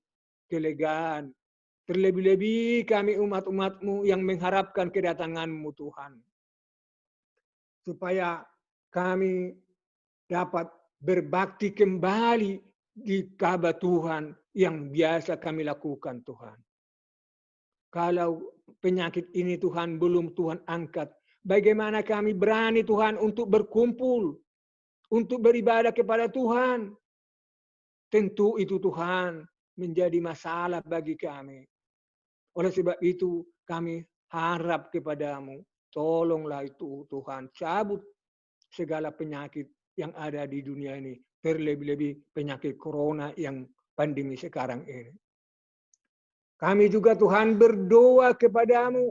kelegaan. Terlebih-lebih kami umat-umat-Mu yang mengharapkan kedatangan-Mu Tuhan. Supaya kami dapat berbakti kembali di Ka'bah Tuhan yang biasa kami lakukan Tuhan. Kalau penyakit ini Tuhan belum Tuhan angkat, bagaimana kami berani Tuhan untuk berkumpul, untuk beribadah kepada Tuhan? Tentu itu Tuhan menjadi masalah bagi kami. Oleh sebab itu kami harap kepada-Mu, tolonglah itu Tuhan, cabut segala penyakit yang ada di dunia ini, terlebih-lebih penyakit corona yang pandemi sekarang ini. Kami juga Tuhan berdoa kepada-Mu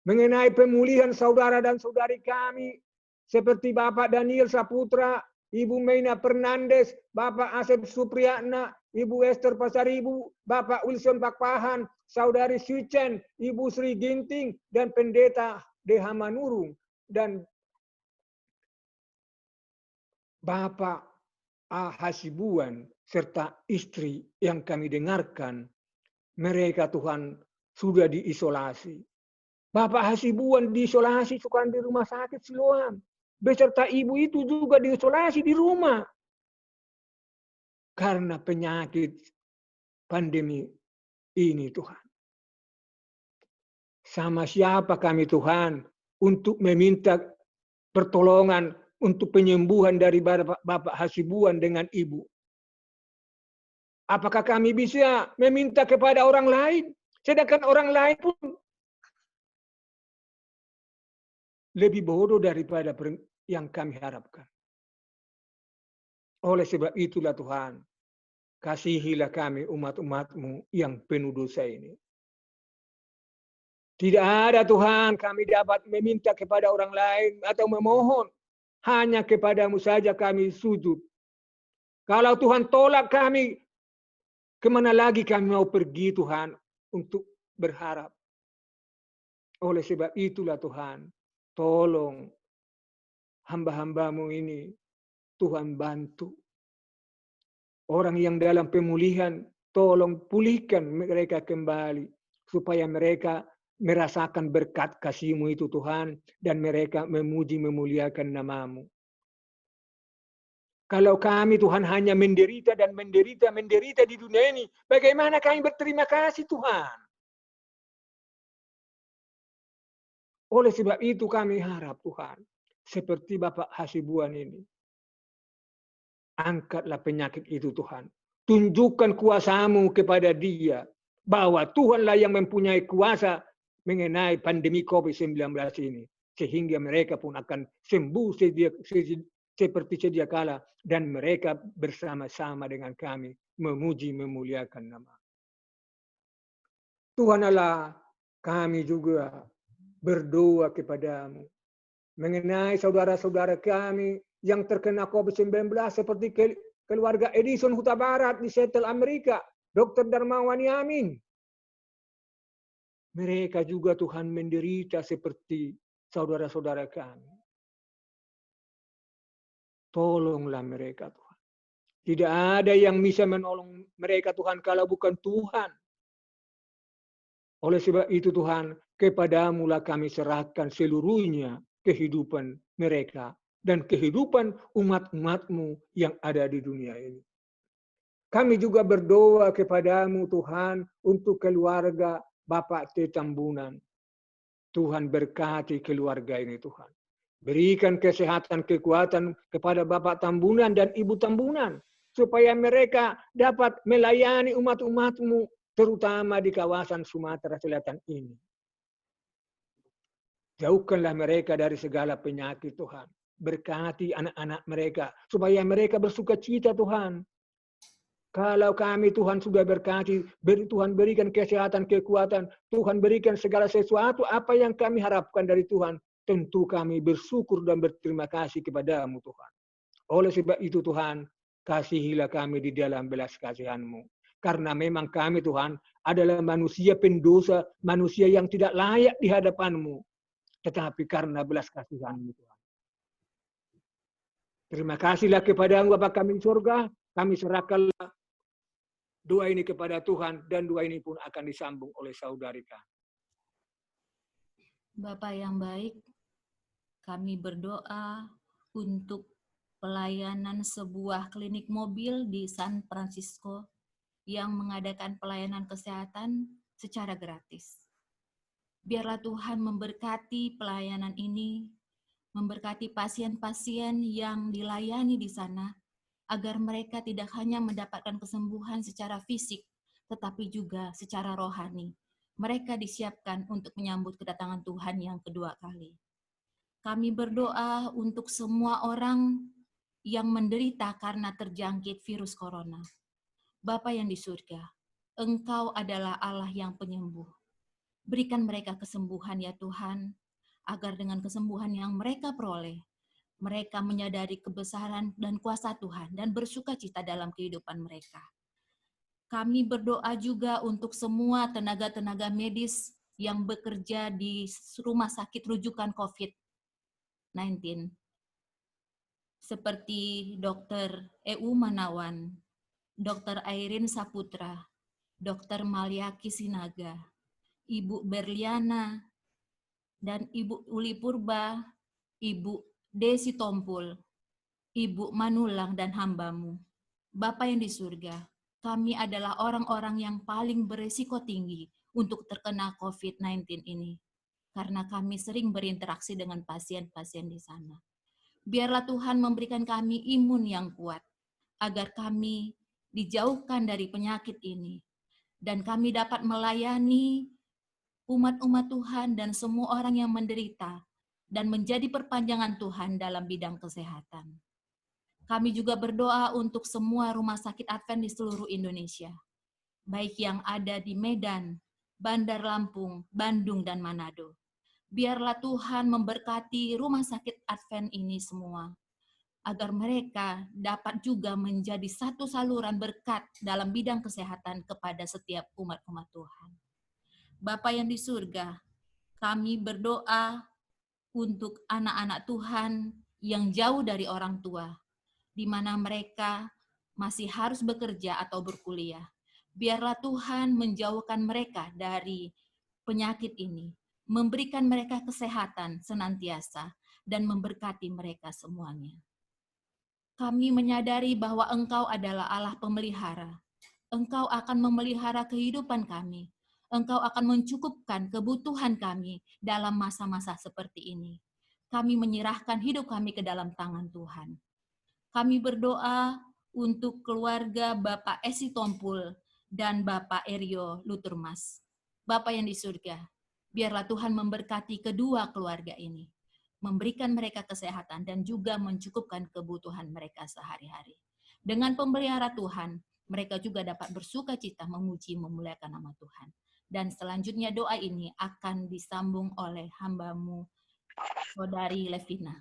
mengenai pemulihan saudara dan saudari kami, seperti Bapak Daniel Saputra, Ibu Meina Fernandes, Bapak Asep Supriyatna, Ibu Esther Pasaribu, Bapak Wilson Pakpahan, Saudari Sucen, Ibu Sri Ginting, dan Pendeta Deha Manurung, dan Bapak A. Hasibuan, serta istri yang kami dengarkan, mereka Tuhan sudah diisolasi. Bapak Hasibuan diisolasi sekarang di rumah sakit Siloam, beserta ibu itu juga diisolasi di rumah. Karena penyakit pandemi ini Tuhan. Sama siapa kami Tuhan untuk meminta pertolongan untuk penyembuhan dari Bapak Hasibuan dengan Ibu? Apakah kami bisa meminta kepada orang lain, sedangkan orang lain pun lebih bodoh daripada yang kami harapkan. Oleh sebab itulah Tuhan, kasihilah kami umat-umat-Mu yang penuh dosa ini. Tidak ada Tuhan kami dapat meminta kepada orang lain atau memohon. Hanya kepadamu saja kami sujud. Kalau Tuhan tolak kami, kemana lagi kami mau pergi Tuhan untuk berharap. Oleh sebab itulah Tuhan, tolong hamba-hambamu ini, Tuhan bantu. Orang yang dalam pemulihan, tolong pulihkan mereka kembali. Supaya mereka merasakan berkat kasih-Mu itu Tuhan. Dan mereka memuji memuliakan nama-Mu. Kalau kami Tuhan hanya menderita dan menderita di dunia ini. Bagaimana kami berterima kasih Tuhan? Oleh sebab itu kami harap Tuhan. Seperti Bapak Hasibuan ini. Angkatlah penyakit itu Tuhan. Tunjukkan kuasa-Mu kepada dia. Bahwa Tuhanlah yang mempunyai kuasa mengenai pandemi COVID-19 ini. Sehingga mereka pun akan sembuh seperti sedia kala. Dan mereka bersama-sama dengan kami memuji memuliakan nama. Tuhan Allah, kami juga berdoa kepada-Mu. Mengenai saudara-saudara kami yang terkena COVID-19 seperti keluarga Edison Huta Barat di Seattle, Amerika. Dr. Darmawan Yamin. Mereka juga Tuhan menderita seperti saudara-saudara kami. Tolonglah mereka Tuhan. Tidak ada yang bisa menolong mereka Tuhan kalau bukan Tuhan. Oleh sebab itu Tuhan, kepada-Mu lah kami serahkan seluruhnya kehidupan mereka dan kehidupan umat-umat-Mu yang ada di dunia ini. Kami juga berdoa kepada-Mu Tuhan untuk keluarga Bapak T. Tambunan. Tuhan berkati keluarga ini Tuhan. Berikan kesehatan, kekuatan kepada Bapak Tambunan dan Ibu Tambunan. Supaya mereka dapat melayani umat-umat-Mu terutama di kawasan Sumatera Selatan ini. Jauhkanlah mereka dari segala penyakit Tuhan. Berkati anak-anak mereka supaya mereka bersuka cita Tuhan. Kalau kami Tuhan sudah berkati, Tuhan berikan kesehatan, kekuatan, Tuhan berikan segala sesuatu apa yang kami harapkan dari Tuhan. Tentu kami bersyukur dan berterima kasih kepada-Mu Tuhan. Oleh sebab itu Tuhan, kasihilah kami di dalam belas kasihan-Mu. Karena memang kami Tuhan adalah manusia pendosa, manusia yang tidak layak di hadapan-Mu. Tetapi karena belas kasihan-Mu Tuhan. Terima kasihlah kepada-Mu Bapa kami di surga, kami serahkanlah doa ini kepada Tuhan dan doa ini pun akan disambung oleh saudari kami. Bapak yang baik, kami berdoa untuk pelayanan sebuah klinik mobil di San Francisco yang mengadakan pelayanan kesehatan secara gratis. Biarlah Tuhan memberkati pelayanan ini, memberkati pasien-pasien yang dilayani di sana, agar mereka tidak hanya mendapatkan kesembuhan secara fisik, tetapi juga secara rohani. Mereka disiapkan untuk menyambut kedatangan Tuhan yang kedua kali. Kami berdoa untuk semua orang yang menderita karena terjangkit virus corona. Bapa yang di surga, Engkau adalah Allah yang penyembuh. Berikan mereka kesembuhan ya Tuhan, agar dengan kesembuhan yang mereka peroleh, mereka menyadari kebesaran dan kuasa Tuhan dan bersuka cita dalam kehidupan mereka. Kami berdoa juga untuk semua tenaga-tenaga medis yang bekerja di rumah sakit rujukan COVID-19. Seperti Dr. EU Manawan, Dr. Airin Saputra, Dr. Maliaki Sinaga, Ibu Berliana, dan Ibu Uli Purba, Ibu Desi Tompul, Ibu Manulang dan hamba-Mu. Bapa yang di surga, kami adalah orang-orang yang paling beresiko tinggi untuk terkena COVID-19 ini, karena kami sering berinteraksi dengan pasien-pasien di sana. Biarlah Tuhan memberikan kami imun yang kuat, agar kami dijauhkan dari penyakit ini. Dan kami dapat melayani umat-umat Tuhan dan semua orang yang menderita dan menjadi perpanjangan Tuhan dalam bidang kesehatan. Kami juga berdoa untuk semua rumah sakit Advent di seluruh Indonesia, baik yang ada di Medan, Bandar Lampung, Bandung, dan Manado. Biarlah Tuhan memberkati rumah sakit Advent ini semua, agar mereka dapat juga menjadi satu saluran berkat dalam bidang kesehatan kepada setiap umat-umat Tuhan. Bapa yang di surga, kami berdoa untuk anak-anak Tuhan yang jauh dari orang tua, di mana mereka masih harus bekerja atau berkuliah. Biarlah Tuhan menjauhkan mereka dari penyakit ini, memberikan mereka kesehatan senantiasa, dan memberkati mereka semuanya. Kami menyadari bahwa Engkau adalah Allah pemelihara. Engkau akan memelihara kehidupan kami. Engkau akan mencukupkan kebutuhan kami dalam masa-masa seperti ini. Kami menyerahkan hidup kami ke dalam tangan Tuhan. Kami berdoa untuk keluarga Bapak Esi Tompul dan Bapak Erio Luturmas. Bapak yang di surga, biarlah Tuhan memberkati kedua keluarga ini, memberikan mereka kesehatan dan juga mencukupkan kebutuhan mereka sehari-hari. Dengan pemelihara Tuhan, mereka juga dapat bersuka cita memuji memuliakan nama Tuhan. Dan selanjutnya doa ini akan disambung oleh hamba-Mu, Saudari Levina.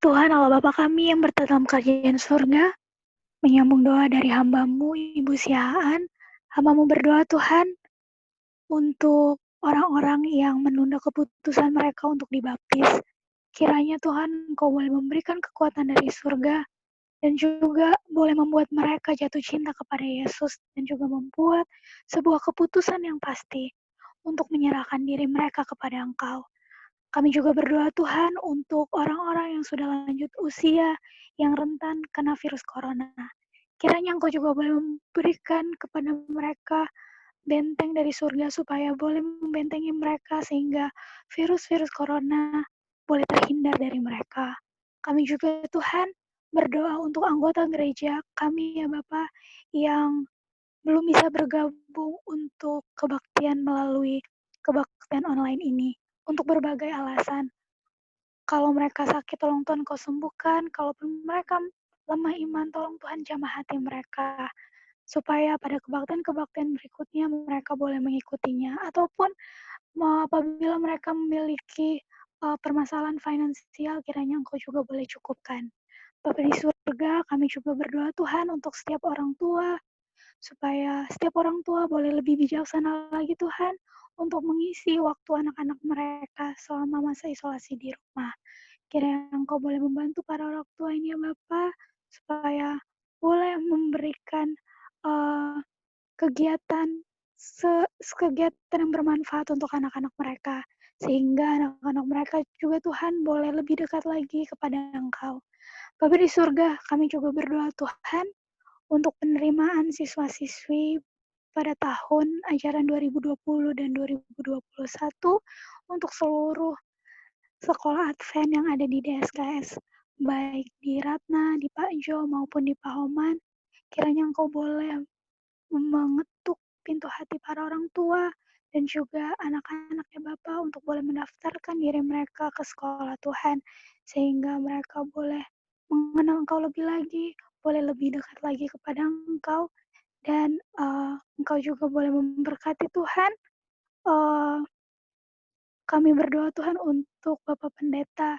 Tuhan Allah Bapa kami yang berada dalam kerajaan surga, menyambung doa dari hamba-Mu, Ibu Siaan. Hamba-Mu berdoa Tuhan untuk orang-orang yang menunda keputusan mereka untuk dibaptis. Kiranya Tuhan Engkau boleh memberikan kekuatan dari surga dan juga boleh membuat mereka jatuh cinta kepada Yesus dan juga membuat sebuah keputusan yang pasti untuk menyerahkan diri mereka kepada Engkau. Kami juga berdoa Tuhan untuk orang-orang yang sudah lanjut usia, yang rentan kena virus corona. Kiranya Engkau juga boleh memberikan kepada mereka benteng dari surga supaya boleh membentengi mereka sehingga virus-virus corona boleh terhindar dari mereka. Kami juga Tuhan berdoa untuk anggota gereja kami ya Bapak yang belum bisa bergabung untuk kebaktian melalui kebaktian online ini untuk berbagai alasan. Kalau mereka sakit, tolong Tuhan Kau sembuhkan. Kalaupun mereka lemah iman, tolong Tuhan jamah hati mereka. Supaya pada kebaktian-kebaktian berikutnya mereka boleh mengikutinya. Ataupun apabila mereka memiliki permasalahan finansial, kiranya Engkau juga boleh cukupkan. Bapa di surga, kami juga berdoa Tuhan untuk setiap orang tua, supaya setiap orang tua boleh lebih bijaksana lagi Tuhan, untuk mengisi waktu anak-anak mereka selama masa isolasi di rumah. Kiranya Engkau boleh membantu para orang tua ini ya Bapa, supaya boleh memberikan kegiatan yang bermanfaat untuk anak-anak mereka, sehingga anak-anak mereka juga Tuhan boleh lebih dekat lagi kepada Engkau. Bapa di surga, kami juga berdoa Tuhan untuk penerimaan siswa-siswi pada tahun ajaran 2020 dan 2021 untuk seluruh sekolah Advent yang ada di DSKS, baik di Ratna, di Pak Jo, maupun di Pahoman. Kiranya Engkau boleh mengetuk pintu hati para orang tua dan juga anak-anaknya Bapak untuk boleh mendaftarkan diri mereka ke sekolah Tuhan, sehingga mereka boleh mengenal Engkau lebih lagi, boleh lebih dekat lagi kepada Engkau, dan Engkau juga boleh memberkati Tuhan. Kami berdoa Tuhan untuk Bapak Pendeta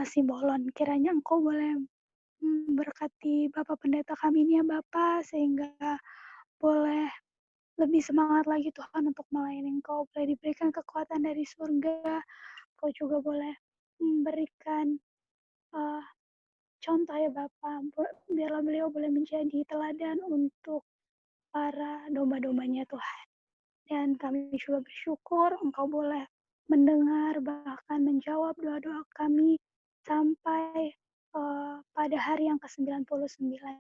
Simbolon, kiranya Engkau boleh memberkati Bapak Pendeta kami ini ya Bapak, sehingga boleh lebih semangat lagi Tuhan untuk melayani Engkau, boleh diberikan kekuatan dari surga, Engkau juga boleh memberikan contoh ya Bapak, biarlah beliau boleh menjadi teladan untuk para domba-dombanya Tuhan. Dan kami juga bersyukur Engkau boleh mendengar bahkan menjawab doa-doa kami sampai pada hari yang ke-99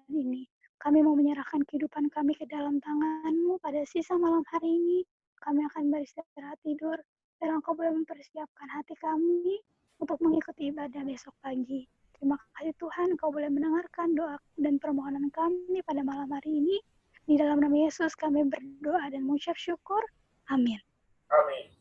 ini. Kami mau menyerahkan kehidupan kami ke dalam tangan-Mu pada sisa malam hari ini. Kami akan beristirahat tidur, dan Engkau boleh mempersiapkan hati kami untuk mengikuti ibadah besok pagi. Terima kasih Tuhan, Engkau boleh mendengarkan doa dan permohonan kami pada malam hari ini. Di dalam nama Yesus kami berdoa dan mengucap syukur. Amin. Amin.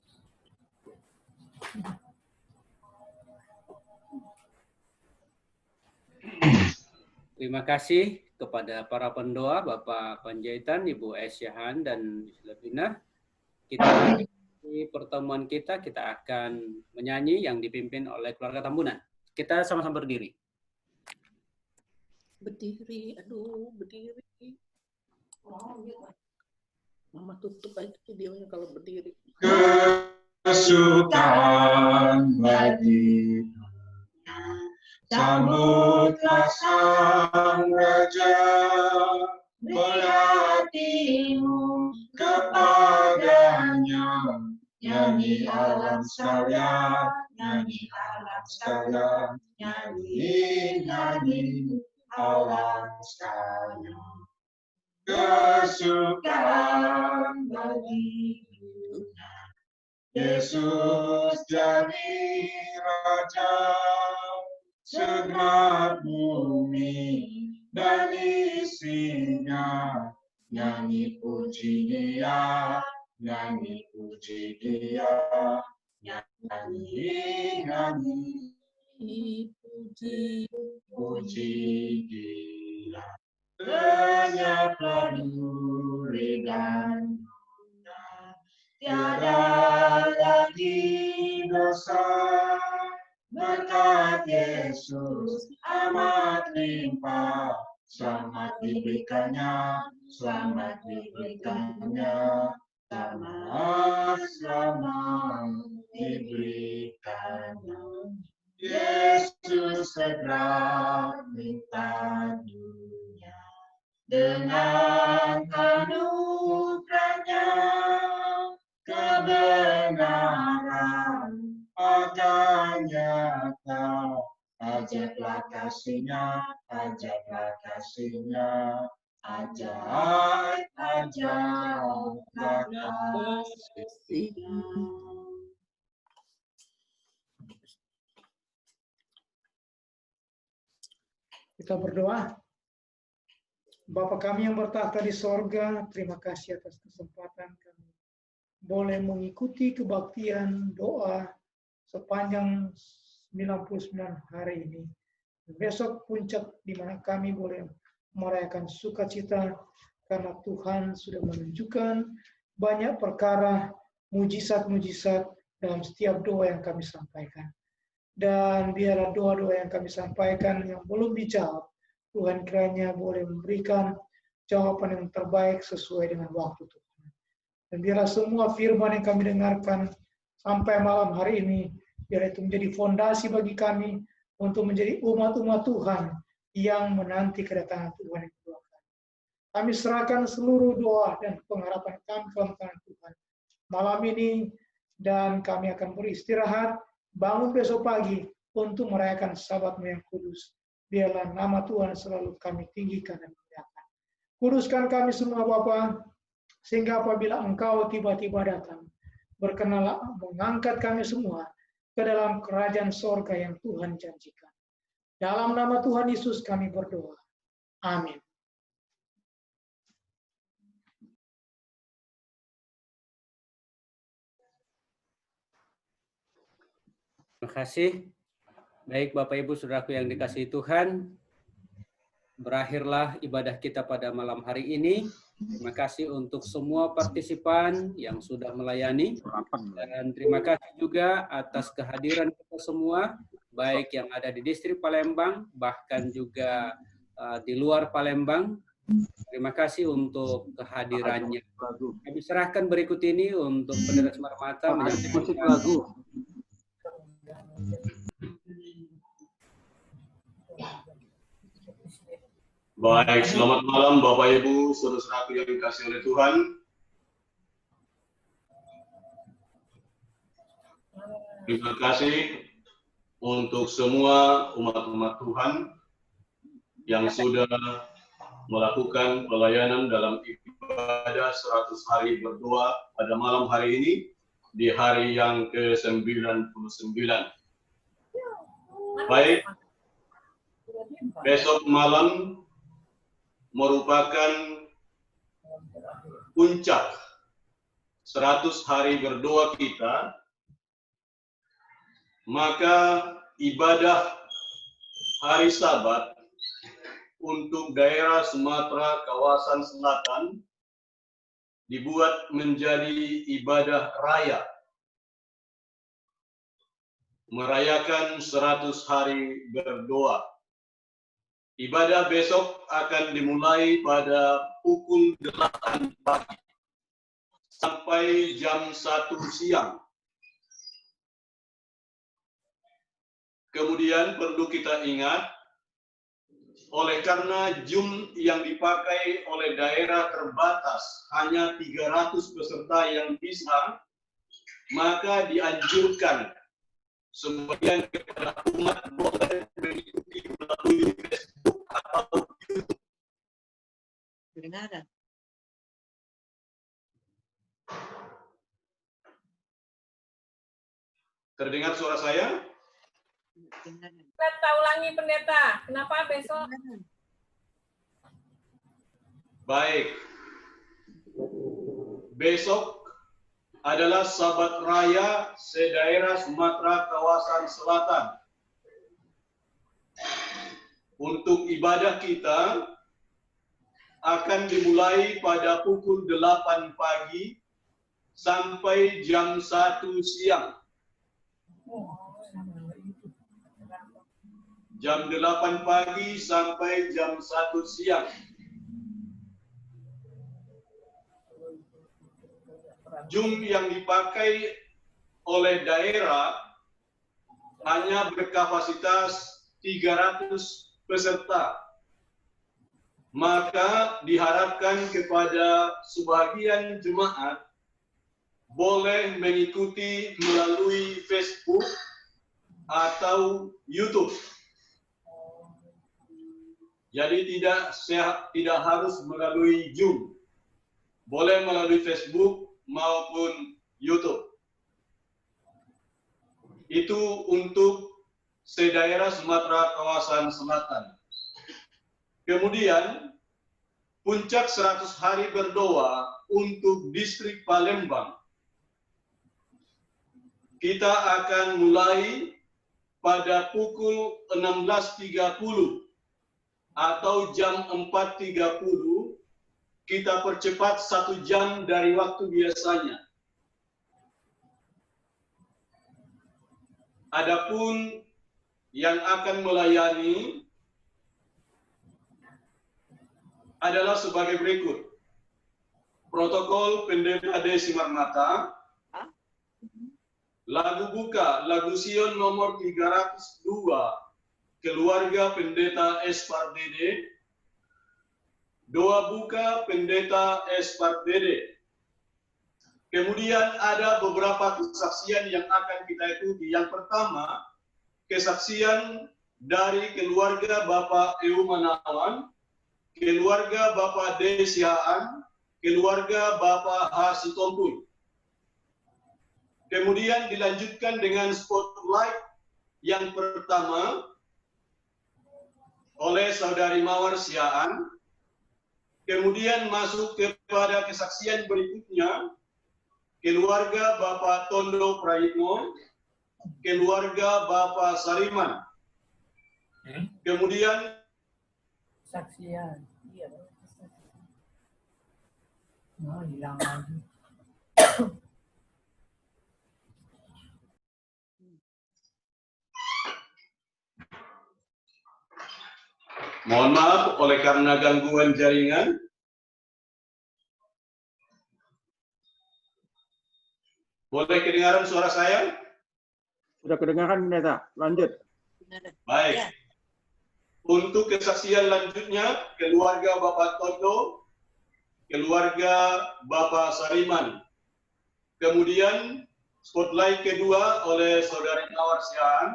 Terima kasih kepada para pendoa, Bapak Panjaitan, Ibu Esyahan, dan Levina. Di pertemuan kita akan menyanyi yang dipimpin oleh keluarga Tambunan. Kita sama-sama berdiri. Berdiri, aduh, berdiri. Oh, gitu. Mama tutup aja videonya kalau berdiri. Kesukaan bagi sambutlah sang Raja, berhatimu kepadanya, nyanyi alam sekalian, nyanyi alam sekalian, nyanyi alam sekalian. Kesukaan bagi dunia, Yesus jadi Raja, segenap bumi dan isinya, nyanyi puji Dia, nyanyi puji Dia, nyanyi puji Dia. Lenyaplah duri dan dunia, tiada lagi dosa, berkat Yesus amat limpah, selamat diberikannya, selamat diberikannya, selamat diberikannya. Yesus segera minta dunia, dengan anugerahnya kebenaran akan nyata. Ajaklah kasihnya, ajaklah kasihnya, ajaklah kasihnya. Kita berdoa. Bapa kami yang bertahta di sorga, terima kasih atas kesempatan kami boleh mengikuti kebaktian doa sepanjang 99 hari ini. Besok puncak di mana kami boleh merayakan sukacita karena Tuhan sudah menunjukkan banyak perkara mujizat-mujizat dalam setiap doa yang kami sampaikan. Dan biarlah doa-doa yang kami sampaikan yang belum dijawab, Tuhan kiranya boleh memberikan jawaban yang terbaik sesuai dengan waktu Tuhan. Dan biarlah semua firman yang kami dengarkan sampai malam hari ini, biar itu menjadi fondasi bagi kami untuk menjadi umat-umat Tuhan yang menanti kedatangan Tuhan yang kedua kali. Kami serahkan seluruh doa dan pengharapan kami ke tangan Tuhan malam ini, dan kami akan beristirahat, bangun besok pagi untuk merayakan Sabat-Mu yang kudus. Biarlah nama Tuhan selalu kami tinggikan dan muliakan. Kuduskan kami semua Bapa, sehingga apabila Engkau tiba-tiba datang, berkenanlah mengangkat kami semua ke dalam kerajaan sorga yang Tuhan janjikan. Dalam nama Tuhan Yesus kami berdoa. Amin. Terima kasih. Baik Bapak Ibu Saudaraku yang dikasihi Tuhan, berakhirlah ibadah kita pada malam hari ini. Terima kasih untuk semua partisipan yang sudah melayani, dan terima kasih juga atas kehadiran kita semua, baik yang ada di distrik Palembang, bahkan juga di luar Palembang. Terima kasih untuk kehadirannya. Kami serahkan berikut ini untuk Pendeta Marmata menyampaikan lagu. Baik, selamat malam Bapak Ibu, saudara-saudaraku yang dikasihi oleh Tuhan. Terima kasih untuk semua umat-umat Tuhan yang sudah melakukan pelayanan dalam ibadah 100 hari berdoa pada malam hari ini, di hari yang ke-99. Baik, besok malam merupakan puncak 100 hari berdoa kita, maka ibadah hari Sabat untuk daerah Sumatera kawasan selatan dibuat menjadi ibadah raya, merayakan 100 hari berdoa. Ibadah besok akan dimulai pada pukul 8 pagi sampai jam 1 siang. Kemudian perlu kita ingat, oleh karena jum yang dipakai oleh daerah terbatas, hanya 300 peserta yang bisa, maka dianjurkan sebagian kepada umat boleh mengikuti melalui Facebook atau YouTube. Kedengaran. Terdengar suara saya? Kita ulangi pendeta, kenapa besok? Baik. Besok adalah Sabat Raya sedaerah Sumatera kawasan selatan. Untuk ibadah kita akan dimulai pada pukul 8 pagi sampai jam 1 siang. Jam 8 pagi sampai jam 1 siang. Jum yang dipakai oleh daerah hanya berkapasitas 300 peserta. Maka diharapkan kepada sebagian jemaat boleh mengikuti melalui Facebook atau YouTube. Jadi tidak harus melalui Zoom. Boleh melalui Facebook maupun YouTube. Itu untuk sedaerah Sumatera kawasan selatan. Kemudian puncak 100 hari berdoa untuk distrik Palembang. Kita akan mulai pada pukul 16.30 atau jam 4.30, kita percepat 1 jam dari waktu biasanya. Adapun yang akan melayani adalah sebagai berikut. Protokol Pendeta Desi Marmata, lagu buka, lagu Sion nomor 302, keluarga Pendeta Espardede, doa buka Pendeta Espardede. Kemudian ada beberapa kesaksian yang akan kita ikuti. Yang pertama, kesaksian dari keluarga Bapak Eu Manawan, keluarga Bapak Desiaan, keluarga Bapak Hasitompuy. Kemudian dilanjutkan dengan spotlight yang pertama oleh Saudari Mawar Siaan. Kemudian masuk kepada kesaksian berikutnya, keluarga Bapak Tondo Praitno, keluarga Bapak Sariman. Kemudian Saksian. Iya. Oh, hilang lagi. mohon maaf oleh karena gangguan jaringan. Boleh kedengaran suara saya? Sudah kedengaran, Pendeta. Lanjut. Baik. Untuk kesaksian lanjutnya, keluarga Bapak Tondo, keluarga Bapak Sariman. Kemudian spotlight kedua oleh Saudari Mawar Siaan.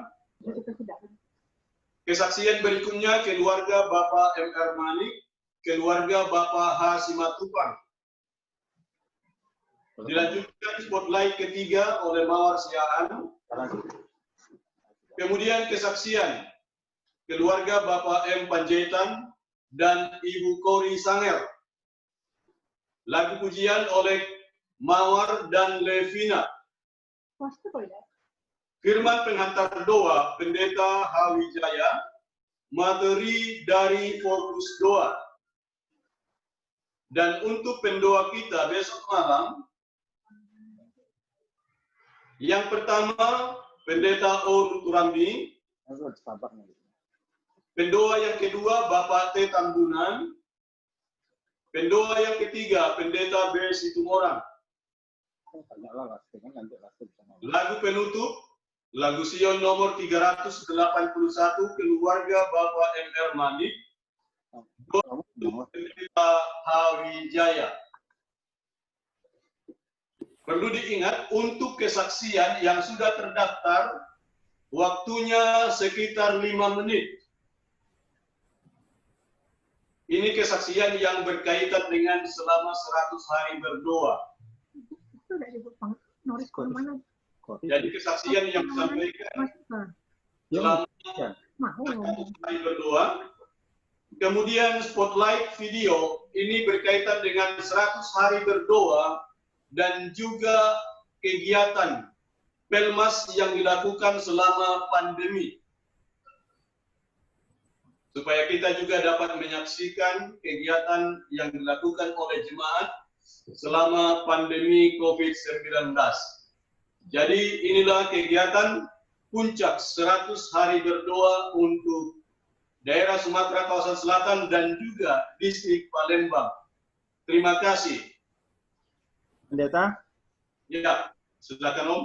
Kesaksian berikutnya keluarga Bapak M.R. Manik, keluarga Bapak H. Simatupang. Dilanjutkan spotlight ketiga oleh Mawar Siaan. Kemudian kesaksian keluarga Bapak M. Panjaitan dan Ibu Kori Sanger. Lagu pujian oleh Mawar dan Levina. Firman penghantar doa Pendeta Hawijaya, materi dari fokus doa. Dan untuk pendoa kita besok malam, yang pertama Pendeta O. Nuturambi, pendoa yang kedua Bapak T. Tambunan, pendoa yang ketiga Pendeta B. Situmorang. Lagu penutup, lagu Sion nomor 381, keluarga Bapak M.R. Manik, untuk Pendeta Hawijaya. Perlu diingat, untuk kesaksian yang sudah terdaftar, waktunya sekitar 5 menit. Ini kesaksian yang berkaitan dengan selama 100 hari berdoa. Jadi kesaksian yang disampaikan selama 100 hari berdoa. Kemudian spotlight video ini berkaitan dengan 100 hari berdoa dan juga kegiatan Pelmas yang dilakukan selama pandemi. Supaya kita juga dapat menyaksikan kegiatan yang dilakukan oleh jemaat selama pandemi COVID-19. Jadi inilah kegiatan puncak 100 hari berdoa untuk daerah Sumatera kawasan selatan dan juga distrik Palembang. Terima kasih. Pendeta? Ya, silakan Om.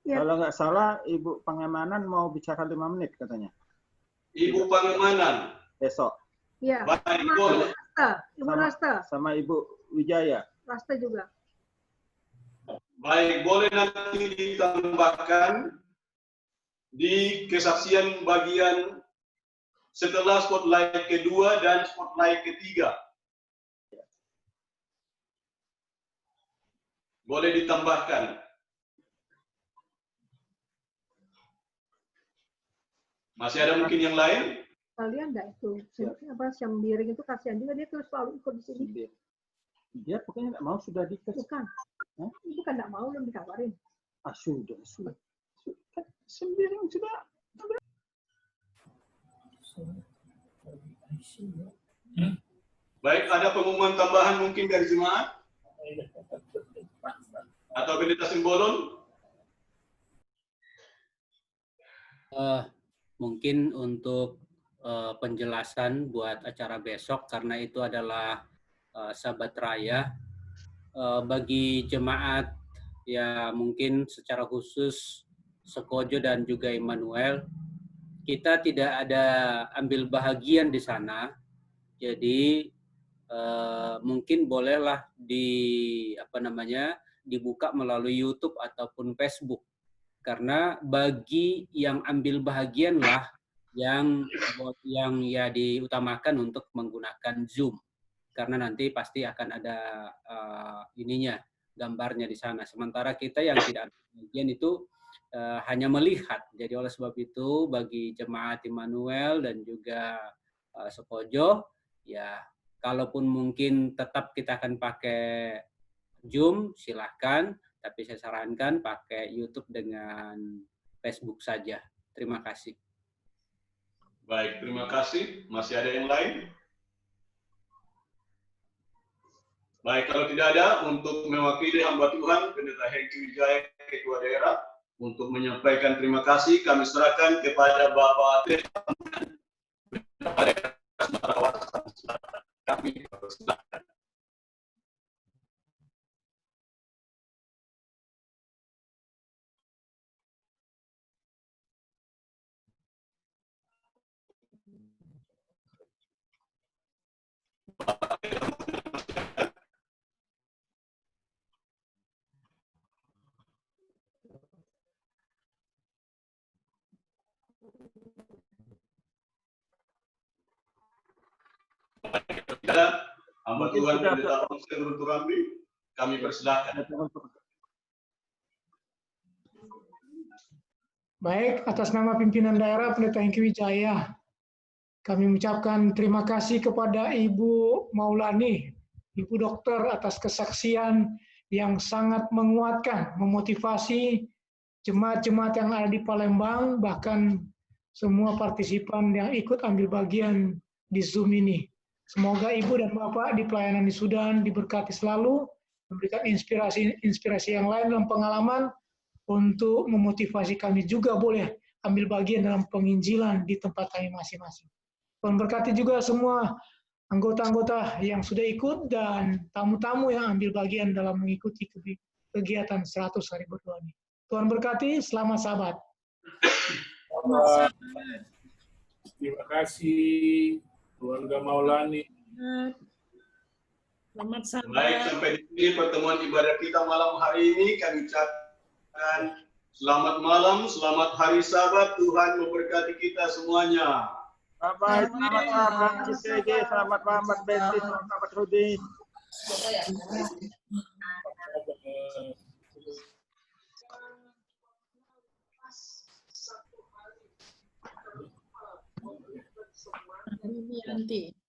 Kalau nggak salah, Ibu Pangemanan mau bicara 5 menit katanya. Ibu Pangemanan. Besok. Iya. Baik, Sama boleh. Ibu Rasta. Sama Ibu Wijaya. Rasta juga. Baik, boleh nanti ditambahkan di kesaksian bagian setelah spotlight kedua dan spotlight ketiga. Boleh ditambahkan. Masih ada mungkin yang lain? Kalian enggak itu. Apa yang miring itu kasihan juga, dia terus selalu ikut di sini. Dia pokoknya nggak mau, sudah dikasih. Bukan. Bukan nggak mau, belum dikabarin. Ah, sudah. Sembiring sudah. Baik, ada pengumuman tambahan mungkin dari jemaat? Atau Pendeta Simbolon? Mungkin untuk penjelasan buat acara besok, karena itu adalah Sabat Raya. Bagi jemaat ya mungkin secara khusus Sekojo dan juga Immanuel, kita tidak ada ambil bahagian di sana. Jadi mungkin bolehlah dibuka melalui YouTube ataupun Facebook. Karena bagi yang ambil bahagianlah yang ya diutamakan untuk menggunakan Zoom. Karena nanti pasti akan ada gambarnya di sana. Sementara kita yang tidak ambil bahagian itu hanya melihat. Jadi oleh sebab itu bagi jemaat Immanuel dan juga Sekojo, ya kalaupun mungkin tetap kita akan pakai Zoom, silahkan. Tapi saya sarankan pakai YouTube dengan Facebook saja. Terima kasih. Baik, terima kasih. Masih ada yang lain? Baik, kalau tidak ada, untuk mewakili hamba Tuhan, Pendeta Hengki Wijaya, Ketua Daerah, untuk menyampaikan terima kasih, kami serahkan kepada Bapak T. Kami persilakan. Hamba Tuhan Pendeta Onsen Runturambi, kami persilahkan. Baik, atas nama pimpinan daerah Pendeta Hengki Wijaya, Kami mengucapkan terima kasih kepada Ibu Maulani, Ibu Dokter atas kesaksian yang sangat menguatkan, memotivasi jemaat-jemaat yang ada di Palembang, bahkan semua partisipan yang ikut ambil bagian di Zoom ini. Semoga Ibu dan Bapak di pelayanan di Sudan diberkati selalu, memberikan inspirasi yang lain dalam pengalaman untuk memotivasi kami juga boleh ambil bagian dalam penginjilan di tempat kami masing-masing. Tuhan berkati juga semua anggota-anggota yang sudah ikut dan tamu-tamu yang ambil bagian dalam mengikuti kegiatan 100 hari berdoa ini. Tuhan berkati, selamat sahabat. Terima kasih keluarga Maulani. Selamat sahabat. Baik, sampai di sini pertemuan ibadah kita malam hari ini. Kami ucapkan selamat malam, selamat hari Sabat. Tuhan memberkati kita semuanya. Selamat sahabat GTG, selamat sahabat Betty, selamat sahabat Rudi. Nanti.